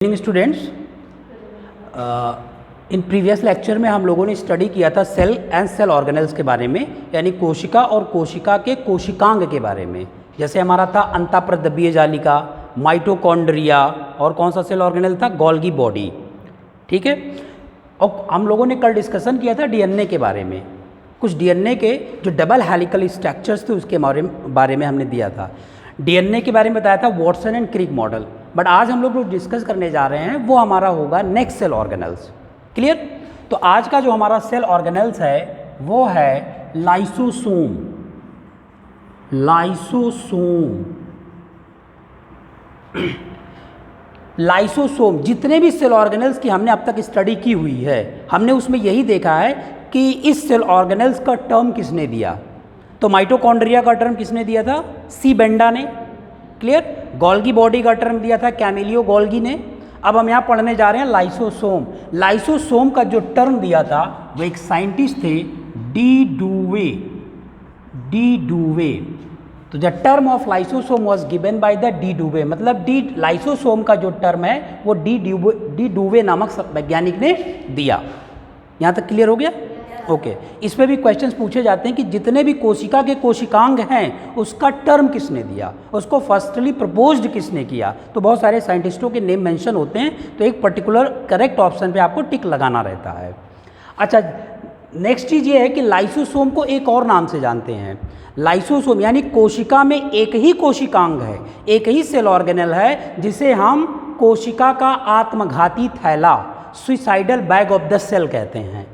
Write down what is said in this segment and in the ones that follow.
Students, in previous lecture में हम लोगों ने स्टडी किया था सेल एंड सेल ऑर्गेनेल्स के बारे में, यानी कोशिका और कोशिका के कोशिकांग के बारे में। जैसे हमारा था अंतःप्रद्रव्य जालिका, माइटोकॉन्ड्रिया, और कौन सा सेल ऑर्गेनेल था, गोल्गी बॉडी। ठीक है। और हम लोगों ने कल डिस्कशन किया था डीएनए के बारे में। कुछ डीएनए के जो डबल हेलिकल स्ट्रक्चर्स थे उसके बारे में हमने दिया था। डीएनए के बारे में बताया था Watson and Crick model. But आज हम लोग जो डिस्कस करने जा रहे हैं वो हमारा होगा नेक्स्ट सेल ऑर्गेनेल्स। क्लियर। तो आज का जो हमारा सेल ऑर्गेनेल्स है वो है लाइसोसोम। लाइसोसोम लाइसोसोम जितने भी सेल ऑर्गेनेल्स की हमने अब तक स्टडी की हुई है, हमने उसमें यही देखा है कि इस सेल ऑर्गेनेल्स का टर्म किसने दिया। तो माइटोकॉन्ड्रिया का टर्म किसने दिया था, सी बेंडा ने। क्लियर। गोल्गी बॉडी का टर्म दिया था कैमिलियो गोल्गी ने। अब हम यहाँ पढ़ने जा रहे हैं लाइसोसोम। लाइसोसोम का जो टर्म दिया था वो एक साइंटिस्ट थे, डी डूवे। De Duve. तो the term of lysosome was given by the de Duve, मतलब डी लाइसोसोम का जो टर्म है वो डी डूवे नामक वैज्ञानिक ने दिया। यहाँ तक क्लियर हो गया। ओके। इस पे भी क्वेश्चंस पूछे जाते हैं कि जितने भी कोशिका के कोशिकांग हैं उसका टर्म किसने दिया, उसको फर्स्टली प्रपोज्ड किसने किया। तो बहुत सारे साइंटिस्टों के नेम मेंशन होते हैं, तो एक पर्टिकुलर करेक्ट ऑप्शन पे आपको टिक लगाना रहता है। अच्छा, नेक्स्ट चीज़ ये है कि लाइसोसोम को एक और नाम से जानते हैं। लाइसोसोम यानी कोशिका में एक ही कोशिकांग है, एक ही सेल ऑर्गेनेल है जिसे हम कोशिका का आत्मघाती थैला, suicidal bag of the cell कहते हैं।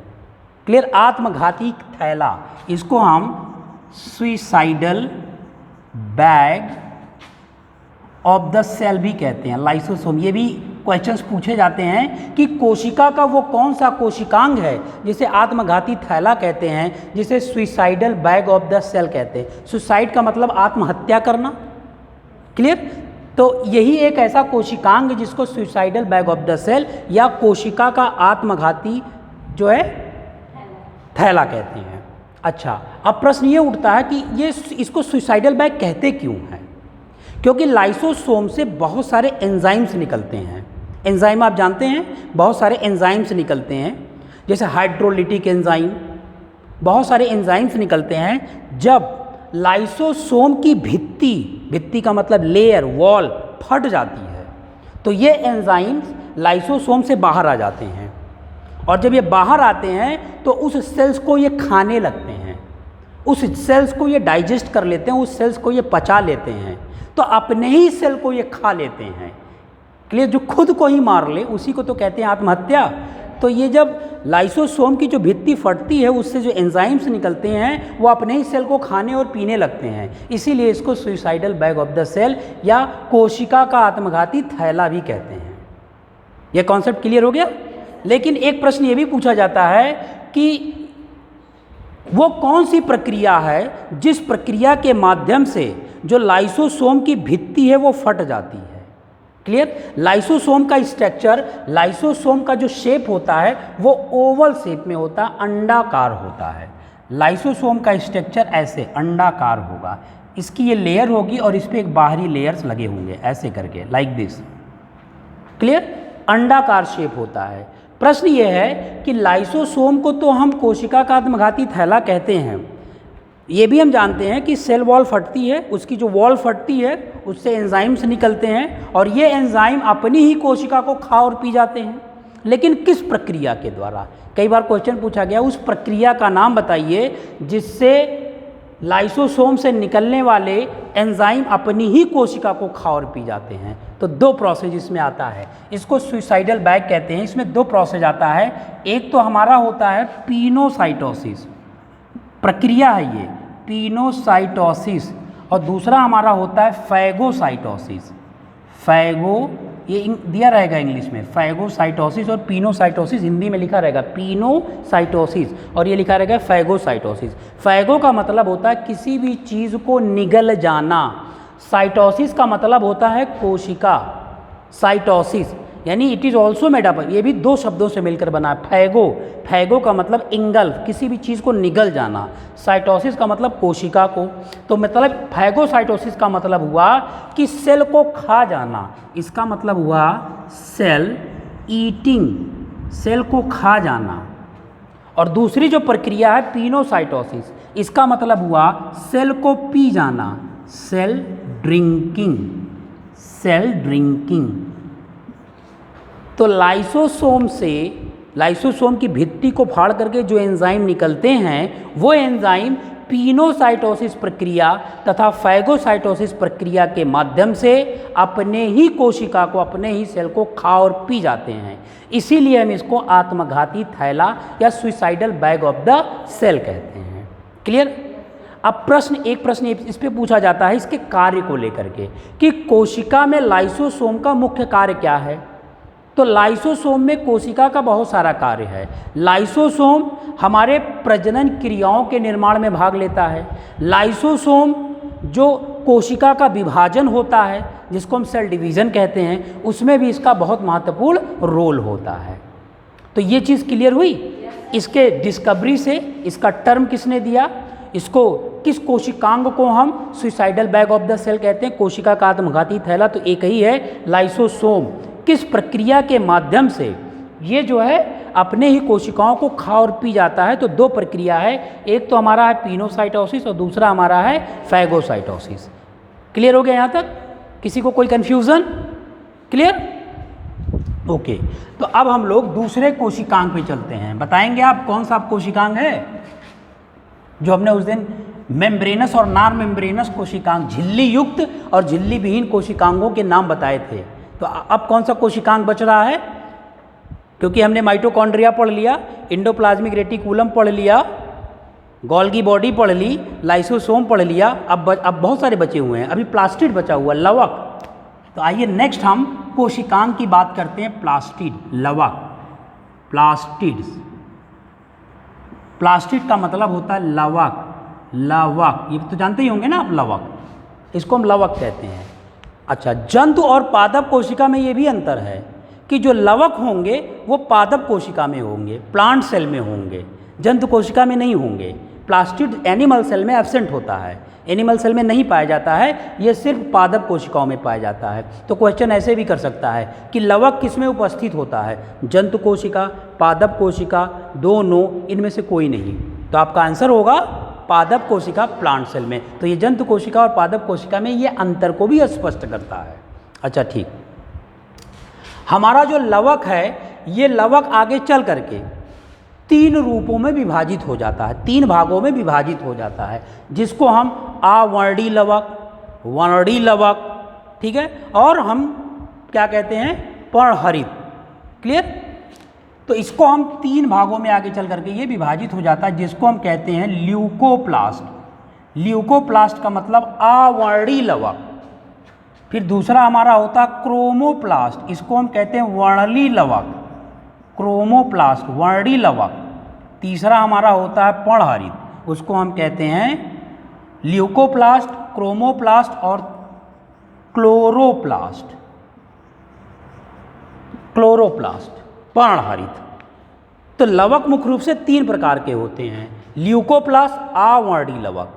क्लियर। आत्मघाती थैला, इसको हम suicidal bag of the cell भी कहते हैं, लाइसोसोम। ये भी क्वेश्चंस पूछे जाते हैं कि कोशिका का वो कौन सा कोशिकांग है जिसे आत्मघाती थैला कहते हैं, जिसे suicidal bag of the cell कहते हैं। सुसाइड का मतलब आत्महत्या करना। क्लियर। तो यही एक ऐसा कोशिकांग जिसको suicidal bag of the cell या कोशिका का आत्मघाती जो है थैला कहते हैं। अच्छा, अब प्रश्न ये उठता है कि ये इसको सुइसाइडल बैग कहते क्यों हैं। क्योंकि लाइसोसोम से बहुत सारे एंजाइम्स निकलते हैं। एंजाइम आप जानते हैं, बहुत सारे एंजाइम्स निकलते हैं, जैसे हाइड्रोलिटिक एंजाइम, बहुत सारे एंजाइम्स निकलते हैं। जब लाइसोसोम की भित्ति का मतलब लेयर, वॉल फट जाती है तो ये एंजाइम्स लाइसोसोम से बाहर आ जाते हैं, और जब ये बाहर आते हैं तो उस सेल्स को ये खाने लगते हैं, उस सेल्स को ये डाइजेस्ट कर लेते हैं, उस सेल्स को ये पचा लेते हैं, तो अपने ही सेल को ये खा लेते हैं। क्लियर। जो खुद को ही मार ले उसी को तो कहते हैं आत्महत्या। तो ये जब लाइसोसोम की जो भित्ति फटती है उससे जो एंजाइम्स निकलते हैं वो अपने ही सेल को खाने और पीने लगते हैं, इसीलिए इसको suicidal bag of the cell या कोशिका का आत्मघाती थैला भी कहते हैं। यह कॉन्सेप्ट क्लियर हो गया। लेकिन एक प्रश्न ये भी पूछा जाता है कि वो कौन सी प्रक्रिया है जिस प्रक्रिया के माध्यम से जो लाइसोसोम की भित्ति है वो फट जाती है। क्लियर। लाइसोसोम का स्ट्रक्चर, लाइसोसोम का जो शेप होता है वो ओवल शेप में होता है, अंडाकार होता है। लाइसोसोम का स्ट्रक्चर ऐसे अंडाकार होगा, इसकी ये लेयर होगी और इस पर एक बाहरी लेयर्स लगे होंगे ऐसे करके, लाइक दिस। क्लियर। अंडाकार शेप होता है। प्रश्न ये है कि लाइसोसोम को तो हम कोशिका का आत्मघाती थैला कहते हैं, ये भी हम जानते हैं कि सेल वॉल फटती है, उसकी जो वॉल फटती है उससे एंजाइम्स निकलते हैं और ये एंजाइम अपनी ही कोशिका को खा और पी जाते हैं। लेकिन किस प्रक्रिया के द्वारा। कई बार क्वेश्चन पूछा गया उस प्रक्रिया का नाम बताइए जिससे लाइसोसोम से निकलने वाले एंजाइम अपनी ही कोशिका को खा और पी जाते हैं। तो दो प्रोसेस इसमें आता है, इसको सुइसाइडल बैग कहते हैं। इसमें दो प्रोसेस आता है, एक तो हमारा होता है पिनोसाइटोसिस, प्रक्रिया है ये पिनोसाइटोसिस, और दूसरा हमारा होता है फैगोसाइटोसिस। फैगो ये दिया रहेगा इंग्लिश में, फैगोसाइटोसिस और पिनोसाइटोसिस हिंदी में लिखा रहेगा पिनोसाइटोसिस, और ये लिखा रहेगा फैगोसाइटोसिस। फैगो का मतलब होता है किसी भी चीज़ को निगल जाना, साइटोसिस का मतलब होता है कोशिका, साइटोसिस यानी it is also made up, ये भी दो शब्दों से मिलकर बना है। फैगो, फैगो का मतलब इंगल्फ, किसी भी चीज़ को निगल जाना। साइटोसिस का मतलब कोशिका को, तो मतलब फैगोसाइटोसिस का मतलब हुआ कि सेल को खा जाना, इसका मतलब हुआ सेल ईटिंग, सेल को खा जाना। और दूसरी जो प्रक्रिया है पिनोसाइटोसिस, इसका मतलब हुआ सेल को पी जाना, सेल ड्रिंकिंग, सेल ड्रिंकिंग। तो लाइसोसोम से, लाइसोसोम की भित्ति को फाड़ करके जो एंजाइम निकलते हैं वो एंजाइम पिनोसाइटोसिस प्रक्रिया तथा फैगोसाइटोसिस प्रक्रिया के माध्यम से अपने ही कोशिका को, अपने ही सेल को खा और पी जाते हैं। इसीलिए हम इसको आत्मघाती थैला या suicidal bag of the cell कहते हैं। क्लियर? अब एक प्रश्न इस पे पूछा जाता है इसके कार्य को लेकर के कि कोशिका में लाइसोसोम का मुख्य कार्य क्या है। तो लाइसोसोम में कोशिका का बहुत सारा कार्य है। लाइसोसोम हमारे प्रजनन क्रियाओं के निर्माण में भाग लेता है। लाइसोसोम जो कोशिका का विभाजन होता है, जिसको हम सेल डिवीज़न कहते हैं, उसमें भी इसका बहुत महत्वपूर्ण रोल होता है। तो ये चीज़ क्लियर हुई। इसके डिस्कवरी से इसका टर्म किसने दिया, इसको किस कोशिकांग को हम suicidal bag of the cell कहते हैं, कोशिका का आत्मघाती थैला, तो एक ही है लाइसोसोम। किस प्रक्रिया के माध्यम से ये जो है अपने ही कोशिकाओं को खा और पी जाता है। तो दो प्रक्रिया है, एक तो हमारा है पिनोसाइटोसिस और दूसरा हमारा है फैगोसाइटोसिस। क्लियर हो गया यहाँ तक? किसी को कोई कन्फ्यूज़न? क्लियर? ओके। तो अब हम लोग दूसरे कोशिकांग पे चलते हैं। बताएंगे आप कौन सा कोशिकांग है जो हमने उस दिन मेम्ब्रेनस और नॉन मेम्ब्रेनस कोशिकांग, झिल्ली युक्त और झिल्ली विहीन कोशिकांगों के नाम बताए थे। तो अब कौन सा कोशिकांग बच रहा है? क्योंकि हमने माइटोकॉन्ड्रिया पढ़ लिया, इंडोप्लाज्मिक रेटिकुलम पढ़ लिया, गोल्गी बॉडी पढ़ ली, लाइसोसोम पढ़ लिया, अब बहुत सारे बचे हुए हैं। अभी प्लास्टिड बचा हुआ, लवक। तो आइए नेक्स्ट हम कोशिकांग की बात करते हैं, प्लास्टिड, लवक, प्लास्टिड्स। प्लास्टिड का मतलब होता है लवक, लवक, ये तो जानते ही होंगे ना आप, लवक, इसको हम लवक कहते हैं। अच्छा, जंतु और पादप कोशिका में ये भी अंतर है कि जो लवक होंगे वो पादप कोशिका में होंगे, प्लांट सेल में होंगे, जंतु कोशिका में नहीं होंगे। प्लास्टिड एनिमल सेल में एब्सेंट होता है, एनिमल सेल में नहीं पाया जाता है, ये सिर्फ पादप कोशिकाओं में पाया जाता है। तो क्वेश्चन ऐसे भी कर सकता है कि लवक किस में उपस्थित होता है, जंतु कोशिका, पादप कोशिका, दोनों, इनमें से कोई नहीं। तो आपका आंसर होगा पादप कोशिका, प्लांट सेल में। तो ये जंतु कोशिका और पादप कोशिका में ये अंतर को भी स्पष्ट करता है। अच्छा ठीक, हमारा जो लवक है ये लवक आगे चल करके तीन रूपों में विभाजित हो जाता है, तीन भागों में विभाजित हो जाता है, जिसको हम आवर्णी लवक, वर्णी लवक, ठीक है, और हम क्या कहते हैं, पर्णहरित। क्लियर? तो इसको हम तीन भागों में आगे चल करके ये विभाजित हो जाता है, जिसको हम कहते हैं ल्यूकोप्लास्ट। ल्यूकोप्लास्ट का मतलब आवर्णी लवक। फिर दूसरा हमारा होता है क्रोमोप्लास्ट, इसको हम कहते हैं वर्णी लवक, क्रोमोप्लास्ट, वर्णी लवक। तीसरा हमारा होता है पर्णहरित, उसको हम कहते हैं ल्यूकोप्लास्ट, क्रोमोप्लास्ट और क्लोरोप्लास्ट, क्लोरोप्लास्ट, पर्णहरित। तो लवक मुख्य रूप से तीन प्रकार के होते हैं, ल्यूकोप्लास्ट आवर्णी लवक,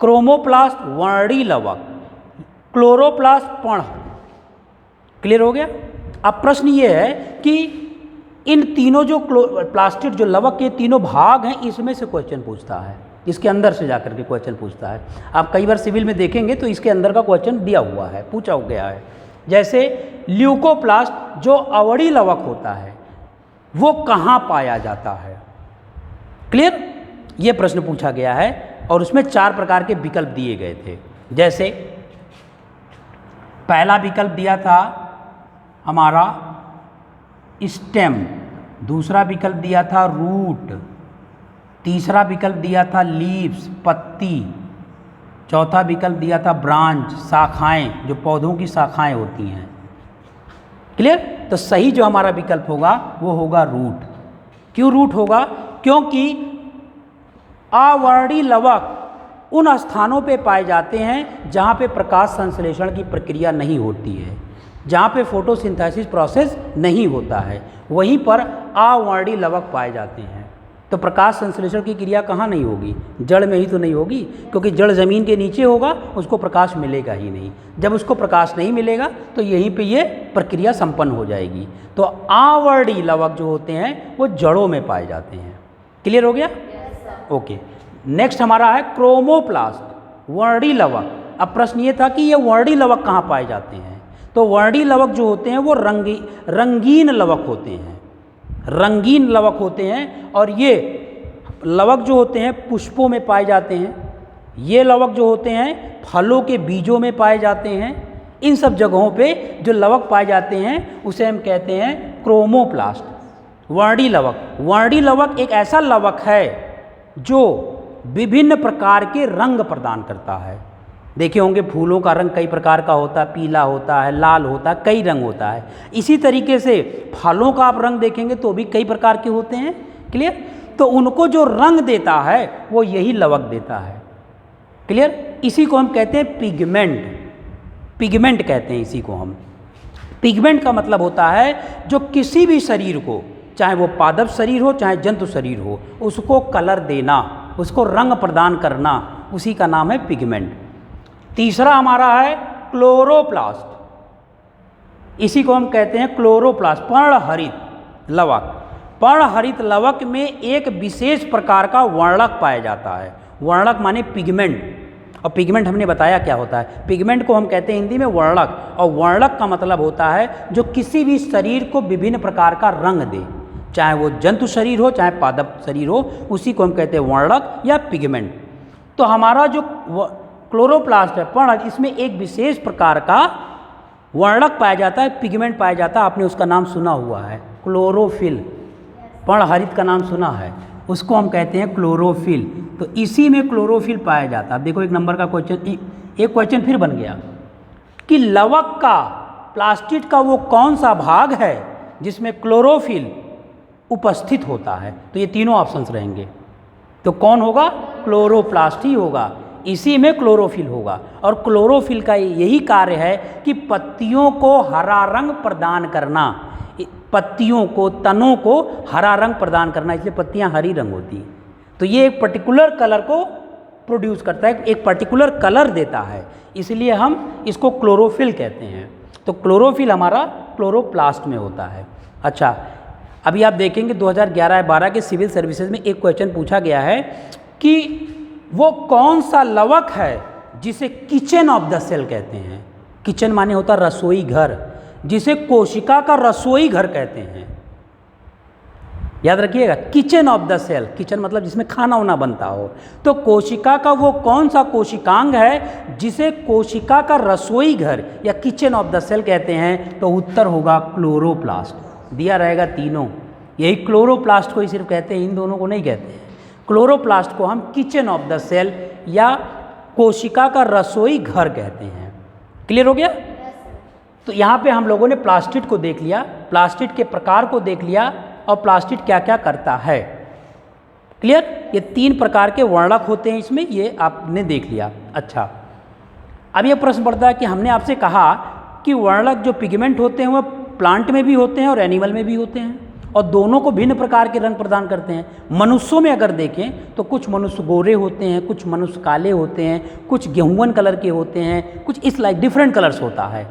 क्रोमोप्लास्ट वर्णी लवक, क्लोरोप्लास्ट पर्णहरित। क्लियर हो गया? अब प्रश्न ये है कि इन तीनों जो प्लास्टिड, जो लवक के तीनों भाग हैं, इसमें से क्वेश्चन पूछता है, इसके अंदर से जाकर के क्वेश्चन पूछता है। आप कई बार सिविल में देखेंगे तो इसके अंदर का क्वेश्चन दिया हुआ है, पूछा गया है। जैसे ल्यूकोप्लास्ट जो अवर्णी लवक होता है वो कहाँ पाया जाता है? क्लियर? ये प्रश्न पूछा गया है और उसमें चार प्रकार के विकल्प दिए गए थे। जैसे पहला विकल्प दिया था हमारा स्टेम, दूसरा विकल्प दिया था रूट, तीसरा विकल्प दिया था लीव्स, पत्ती, चौथा विकल्प दिया था ब्रांच, शाखाएं, जो पौधों की शाखाएं होती हैं। क्लियर? तो सही जो हमारा विकल्प होगा वो होगा रूट। क्यों रूट होगा? क्योंकि आवर्णी लवक उन स्थानों पे पाए जाते हैं जहाँ पे प्रकाश संश्लेषण की प्रक्रिया नहीं होती है। जहाँ पे फोटोसिंथेसिस प्रोसेस नहीं होता है वहीं पर अवर्णीय लवक पाए जाते हैं। तो प्रकाश संश्लेषण की क्रिया कहाँ नहीं होगी? जड़ में ही तो नहीं होगी, क्योंकि जड़ ज़मीन के नीचे होगा, उसको प्रकाश मिलेगा ही नहीं। जब उसको प्रकाश नहीं मिलेगा तो यहीं पे ये प्रक्रिया संपन्न हो जाएगी। तो अवर्णीय लवक जो होते हैं वो जड़ों में पाए जाते हैं। क्लियर हो गया? ओके। नेक्स्ट हमारा है क्रोमोप्लास्ट, वर्णीय लवक। अब प्रश्न ये था कि ये वर्णीय लवक कहाँ पाए जाते हैं? तो वर्णीय लवक जो होते हैं वो रंगीन लवक होते हैं, रंगीन लवक होते हैं। और ये लवक जो होते हैं पुष्पों में पाए जाते हैं, ये लवक जो होते हैं फलों के बीजों में पाए जाते हैं। इन सब जगहों पे जो लवक पाए जाते हैं उसे हम कहते हैं क्रोमोप्लास्ट, वर्णीय लवक। वर्णीय लवक एक ऐसा लवक है जो विभिन्न प्रकार के रंग प्रदान करता है। देखे होंगे फूलों का रंग कई प्रकार का होता है, पीला होता है, लाल होता है, कई रंग होता है। इसी तरीके से फलों का आप रंग देखेंगे तो भी कई प्रकार के होते हैं। क्लियर? तो उनको जो रंग देता है वो यही लवक देता है। क्लियर? इसी को हम कहते हैं पिगमेंट। पिगमेंट कहते हैं इसी को हम। पिगमेंट का मतलब होता है जो किसी भी शरीर को, चाहे वो पादप शरीर हो चाहे जंतु शरीर हो, उसको कलर देना, उसको रंग प्रदान करना, उसी का नाम है पिगमेंट। तीसरा हमारा है क्लोरोप्लास्ट। इसी को हम कहते हैं क्लोरोप्लास्ट, पर्णहरित लवक। पर्णहरित लवक में एक विशेष प्रकार का वर्णक पाया जाता है। वर्णक माने पिगमेंट, और पिगमेंट हमने बताया क्या होता है। पिगमेंट को हम कहते हैं हिंदी में वर्णक, और वर्णक का मतलब होता है जो किसी भी शरीर को विभिन्न प्रकार का रंग दे, चाहे वो जंतु शरीर हो चाहे पादप शरीर हो, उसी को हम कहते हैं वर्णक या पिगमेंट। तो हमारा जो क्लोरोप्लास्ट है पर्ण, इसमें एक विशेष प्रकार का वर्णक पाया जाता है, पिगमेंट पाया जाता है। आपने उसका नाम सुना हुआ है क्लोरोफिल, पर्णहरित का नाम सुना है, उसको हम कहते हैं क्लोरोफिल। तो इसी में क्लोरोफिल पाया जाता है। देखो एक नंबर का क्वेश्चन, एक क्वेश्चन फिर बन गया कि लवक का, प्लास्टिड का वो कौन सा भाग है जिसमें क्लोरोफिल उपस्थित होता है? तो ये तीनों ऑप्शंस रहेंगे। तो कौन होगा? क्लोरोप्लास्ट ही होगा, इसी में क्लोरोफिल होगा। और क्लोरोफिल का यही कार्य है कि पत्तियों को हरा रंग प्रदान करना, पत्तियों को, तनों को हरा रंग प्रदान करना, इसलिए पत्तियां हरी रंग होती हैं। तो ये एक पर्टिकुलर कलर को प्रोड्यूस करता है, एक पर्टिकुलर कलर देता है, इसलिए हम इसको क्लोरोफिल कहते हैं। तो क्लोरोफिल हमारा क्लोरोप्लास्ट में होता है। अच्छा, अभी आप देखेंगे 2011-12 के सिविल सर्विसेज में एक क्वेश्चन पूछा गया है कि वो कौन सा लवक है जिसे किचन ऑफ द सेल कहते हैं। किचन माने होता रसोई घर, जिसे कोशिका का रसोई घर कहते हैं। याद रखिएगा, kitchen of the cell, kitchen मतलब जिसमें खाना वाना बनता हो। तो कोशिका का वो कौन सा कोशिकांग है जिसे कोशिका का रसोई घर या किचन ऑफ द सेल कहते हैं? तो उत्तर होगा क्लोरोप्लास्ट। दिया रहेगा तीनों, यही क्लोरोप्लास्ट को ही सिर्फ कहते हैं, इन दोनों को नहीं कहते हैं। क्लोरोप्लास्ट को हम किचन ऑफ द सेल या कोशिका का रसोई घर कहते हैं। क्लियर हो गया? तो यहाँ पे हम लोगों ने प्लास्टिड को देख लिया, प्लास्टिड के प्रकार को देख लिया, और प्लास्टिड क्या क्या करता है। क्लियर? ये 3 प्रकार के वर्णक होते हैं इसमें, ये आपने देख लिया। अच्छा, अब ये प्रश्न पड़ता है कि हमने आपसे कहा कि वर्णक जो पिगमेंट होते हैं वह प्लांट में भी होते हैं और एनिमल में भी होते हैं, और दोनों को भिन्न प्रकार के रंग प्रदान करते हैं। मनुष्यों में अगर देखें तो कुछ मनुष्य गोरे होते हैं, कुछ मनुष्य काले होते हैं, कुछ गेहूं कलर के होते हैं, कुछ इस लाइक डिफरेंट कलर्स होता है।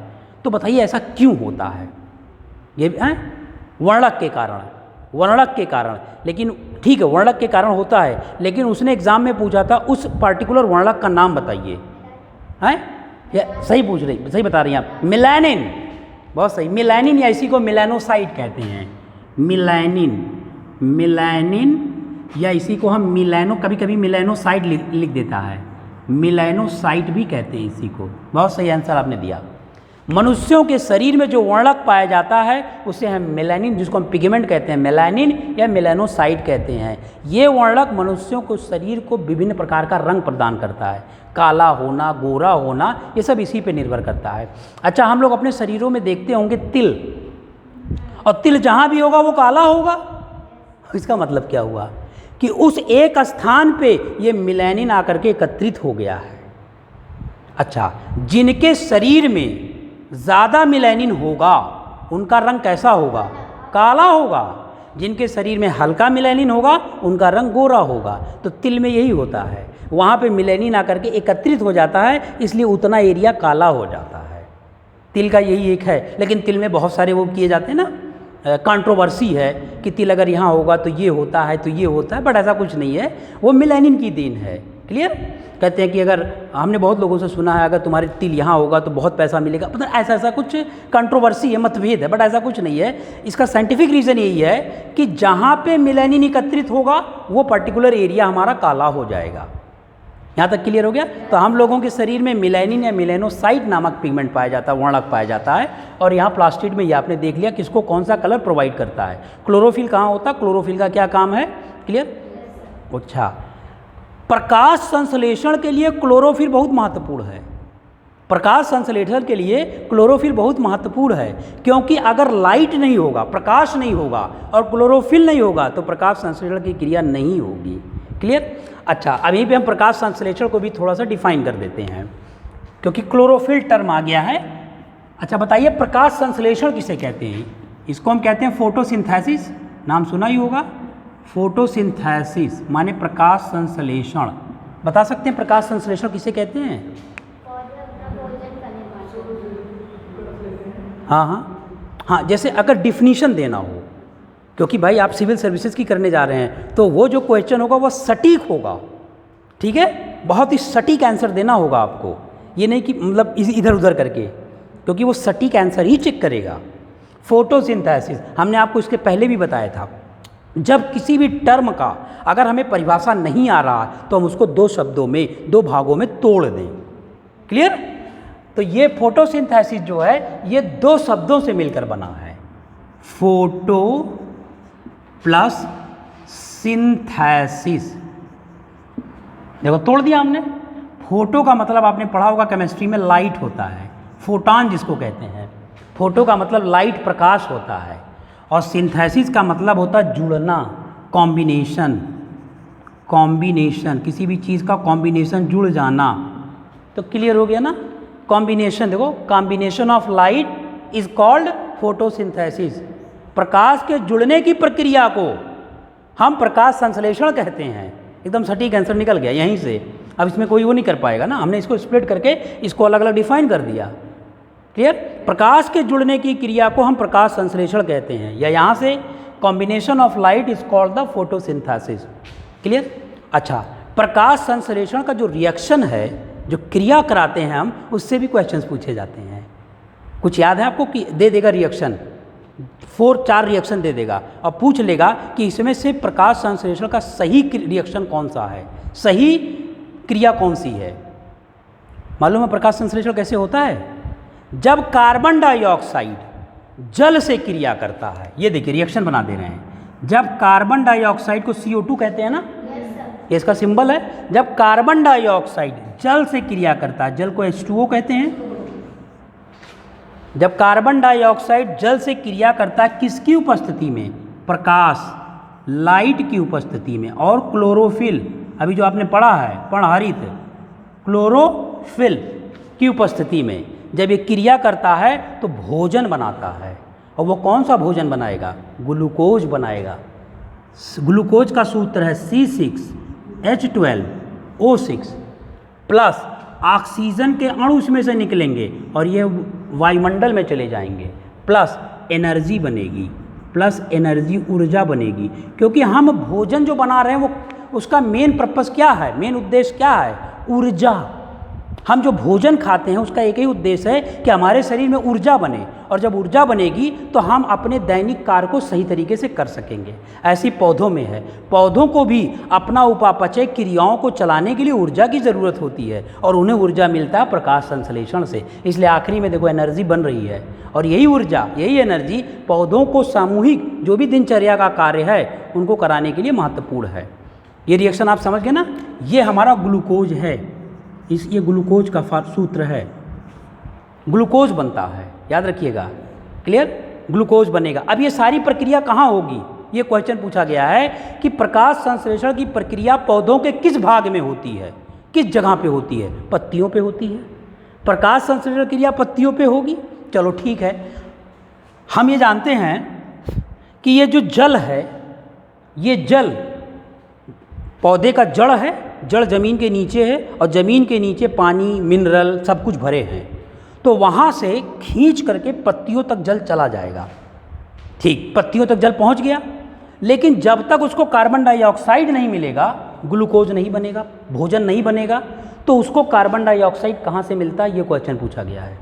तो बताइए ऐसा क्यों होता है? ये वर्णक के कारण, वर्णक के कारण। लेकिन ठीक है, वर्णक के कारण होता है, लेकिन उसने एग्जाम में पूछा था उस पर्टिकुलर वर्णक का नाम बताइए। हैं? या सही पूछ रही, सही बता रही हैं आप। मिलानिन, बहुत सही, मिलानिन, या इसी को मिलानोसाइट कहते हैं। मिलानिन, मिलानिन, या इसी को हम मिलानो, कभी कभी मिलानोसाइट लिख देता है, मिलानोसाइट भी कहते हैं इसी को। बहुत सही आंसर आपने दिया। मनुष्यों के शरीर में जो वर्णक पाया जाता है उसे हम मेलानिन, जिसको हम पिगमेंट कहते हैं, मेलानिन या मेलानोसाइट कहते हैं। ये वर्णक मनुष्यों को शरीर को विभिन्न प्रकार का रंग प्रदान करता है, काला होना, गोरा होना, ये सब इसी पे निर्भर करता है। अच्छा, हम लोग अपने शरीरों में देखते होंगे तिल, और तिल जहाँ भी होगा वो काला होगा। इसका मतलब क्या हुआ कि उस एक स्थान पे ये मेलानिन आकर के एकत्रित हो गया है। अच्छा, जिनके शरीर में ज़्यादा मिलेनिन होगा उनका रंग कैसा होगा? काला होगा। जिनके शरीर में हल्का मिलेनिन होगा उनका रंग गोरा होगा। तो तिल में यही होता है, वहाँ पे मिलेनिन आकर के एकत्रित हो जाता है, इसलिए उतना एरिया काला हो जाता है। तिल का यही एक है। लेकिन तिल में बहुत सारे वो किए जाते हैं ना, कंट्रोवर्सी है कि तिल अगर यहाँ होगा तो ये होता है, तो ये होता है, बट ऐसा कुछ नहीं है, वो मिलेनिन की देन है। क्लियर? कहते हैं कि अगर हमने बहुत लोगों से सुना है अगर तुम्हारे तिल यहाँ होगा तो बहुत पैसा मिलेगा, मतलब ऐसा कुछ कंट्रोवर्सी है, मतभेद है, बट ऐसा कुछ नहीं है। इसका साइंटिफिक रीज़न यही है कि जहाँ पे मिलेनिन एकत्रित होगा वो पर्टिकुलर एरिया हमारा काला हो जाएगा। यहाँ तक क्लियर हो गया? तो हम लोगों के शरीर में मिलेनिन या मिलेनोसाइट नामक पिगमेंट पाया जाता है, वर्णक पाया जाता है। और यहाँ प्लास्टिड में ये आपने देख लिया किसको कौन सा कलर प्रोवाइड करता है। क्लोरोफिल कहाँ होता है? क्लोरोफिल का क्या काम है? क्लियर? अच्छा, प्रकाश संश्लेषण के लिए क्लोरोफिल बहुत महत्वपूर्ण है। प्रकाश संश्लेषण के लिए क्लोरोफिल बहुत महत्वपूर्ण है, क्योंकि अगर लाइट नहीं होगा, प्रकाश नहीं होगा और क्लोरोफिल नहीं होगा तो प्रकाश संश्लेषण की क्रिया नहीं होगी। क्लियर? अच्छा, अभी भी हम प्रकाश संश्लेषण को भी थोड़ा सा डिफाइन कर देते हैं, क्योंकि क्लोरोफिल टर्म आ गया है। अच्छा बताइए, प्रकाश संश्लेषण किसे कहते हैं? इसको हम कहते हैं फोटोसिंथेसिस, नाम सुना ही होगा। फोटोसिंथेसिस माने प्रकाश संश्लेषण। बता सकते हैं प्रकाश संश्लेषण किसे कहते हैं? हाँ, जैसे अगर डिफिनीशन देना हो, क्योंकि भाई आप सिविल सर्विसेज की करने जा रहे हैं तो वो जो क्वेश्चन होगा वो सटीक होगा। ठीक है, बहुत ही सटीक आंसर देना होगा आपको, ये नहीं कि मतलब इधर उधर करके, क्योंकि वो सटीक आंसर ही चेक करेगा। फोटोसिंथेसिस हमने आपको इसके पहले भी बताया था, जब किसी भी टर्म का अगर हमें परिभाषा नहीं आ रहा तो हम उसको दो शब्दों में, दो भागों में तोड़ दें। क्लियर? तो ये फोटोसिंथेसिस जो है ये दो शब्दों से मिलकर बना है, फोटो प्लस सिंथेसिस। देखो तोड़ दिया हमने। फोटो का मतलब आपने पढ़ा होगा केमिस्ट्री में, लाइट होता है, फोटॉन जिसको कहते हैं। फोटो का मतलब लाइट, प्रकाश होता है। और सिंथेसिस का मतलब होता है जुड़ना, कॉम्बिनेशन, किसी भी चीज़ का कॉम्बिनेशन, जुड़ जाना। तो क्लियर हो गया ना? कॉम्बिनेशन, देखो combination of light is called photosynthesis. प्रकाश के जुड़ने की प्रक्रिया को हम प्रकाश संश्लेषण कहते हैं। एकदम सटीक आंसर निकल गया यहीं से। अब इसमें कोई वो नहीं कर पाएगा ना, हमने इसको स्प्लिट करके इसको अलग अलग डिफाइन कर दिया। क्लियर? प्रकाश के जुड़ने की क्रिया को हम प्रकाश संश्लेषण कहते हैं, या यहाँ से combination of light is called the photosynthesis. Clear? अच्छा, प्रकाश संश्लेषण का जो रिएक्शन है, जो क्रिया कराते हैं हम, उससे भी क्वेश्चंस पूछे जाते हैं। कुछ याद है आपको कि दे देगा रिएक्शन, 4 रिएक्शन दे देगा और पूछ लेगा कि इसमें से प्रकाश संश्लेषण का सही रिएक्शन कौन सा है, सही क्रिया कौन सी है। मालूम है प्रकाश संश्लेषण कैसे होता है? जब कार्बन डाइऑक्साइड जल से क्रिया करता है, ये देखिए रिएक्शन बना दे रहे हैं। जब कार्बन डाइऑक्साइड को CO2 कहते हैं ना, ये इसका सिंबल है। जब कार्बन डाइऑक्साइड जल से क्रिया करता है, जल को H2O कहते हैं। जब कार्बन डाइऑक्साइड जल से क्रिया करता है किसकी उपस्थिति में? प्रकाश, लाइट की उपस्थिति में। और क्लोरोफिल, अभी जो आपने पढ़ा है पर्णहरित, क्लोरोफिल की उपस्थिति में जब ये क्रिया करता है तो भोजन बनाता है। और वो कौन सा भोजन बनाएगा? ग्लूकोज बनाएगा। ग्लूकोज का सूत्र है C6H12O6 प्लस ऑक्सीजन के अणु इसमें से निकलेंगे और ये वायुमंडल में चले जाएंगे, प्लस एनर्जी बनेगी, प्लस एनर्जी ऊर्जा बनेगी। क्योंकि हम भोजन जो बना रहे हैं वो उसका मेन पर्पस क्या है, मेन उद्देश्य क्या है? ऊर्जा। हम जो भोजन खाते हैं उसका एक ही उद्देश्य है कि हमारे शरीर में ऊर्जा बने, और जब ऊर्जा बनेगी तो हम अपने दैनिक कार्य को सही तरीके से कर सकेंगे। ऐसी पौधों में है, पौधों को भी अपना उपापचय क्रियाओं को चलाने के लिए ऊर्जा की ज़रूरत होती है, और उन्हें ऊर्जा मिलता है प्रकाश संश्लेषण से। इसलिए आखिरी में देखो एनर्जी बन रही है, और यही ऊर्जा, यही एनर्जी पौधों को सामूहिक जो भी दिनचर्या का कार्य है उनको कराने के लिए महत्वपूर्ण है। ये रिएक्शन आप समझ गए ना? ये हमारा ग्लूकोज है, ये ग्लूकोज का सूत्र है, ग्लूकोज बनता है, याद रखिएगा। क्लियर? ग्लूकोज बनेगा। अब ये सारी प्रक्रिया कहाँ होगी? ये क्वेश्चन पूछा गया है कि प्रकाश संश्लेषण की प्रक्रिया पौधों के किस भाग में होती है, किस जगह पे होती है? पत्तियों पे होती है। प्रकाश संश्लेषण क्रिया पत्तियों पे होगी, चलो ठीक है, हम ये जानते हैं कि ये जो जल है, ये जल पौधे का जड़ है, जड़ ज़मीन के नीचे है और ज़मीन के नीचे पानी, मिनरल सब कुछ भरे हैं। तो वहाँ से खींच करके पत्तियों तक जल चला जाएगा। ठीक, पत्तियों तक जल पहुँच गया, लेकिन जब तक उसको कार्बन डाइऑक्साइड नहीं मिलेगा, ग्लूकोज नहीं बनेगा, भोजन नहीं बनेगा, तो उसको कार्बन डाइऑक्साइड कहाँ से मिलता है, ये क्वेश्चन पूछा गया है।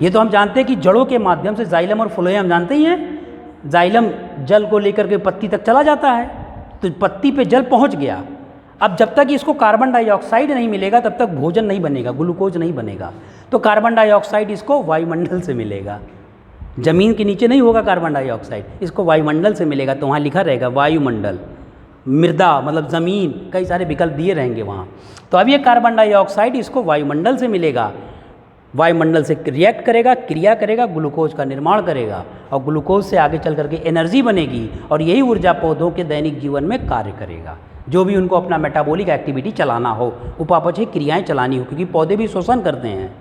ये तो हम जानते हैं कि जड़ों के माध्यम से, जाइलम और फ्लोएम हम जानते ही हैं, जाइलम जल को लेकर के पत्ती तक चला जाता है, तो पत्ती पे जल पहुंच गया। अब जब तक इसको कार्बन डाइऑक्साइड नहीं मिलेगा तब तक भोजन नहीं बनेगा, ग्लूकोज नहीं बनेगा। तो कार्बन डाइऑक्साइड इसको वायुमंडल से मिलेगा, ज़मीन के नीचे नहीं होगा कार्बन डाइऑक्साइड, इसको वायुमंडल से मिलेगा। तो वहाँ लिखा रहेगा वायुमंडल, मृदा मतलब ज़मीन, कई सारे विकल्प दिए रहेंगे वहाँ। तो अब ये कार्बन डाइऑक्साइड इसको वायुमंडल से मिलेगा, वायुमंडल से रिएक्ट करेगा, क्रिया करेगा, ग्लूकोज का निर्माण करेगा और ग्लूकोज से आगे चल करके एनर्जी बनेगी और यही ऊर्जा पौधों के दैनिक जीवन में कार्य करेगा, जो भी उनको अपना मेटाबॉलिक एक्टिविटी चलाना हो, उपापचय क्रियाएं चलानी हो, क्योंकि पौधे भी शोषण करते हैं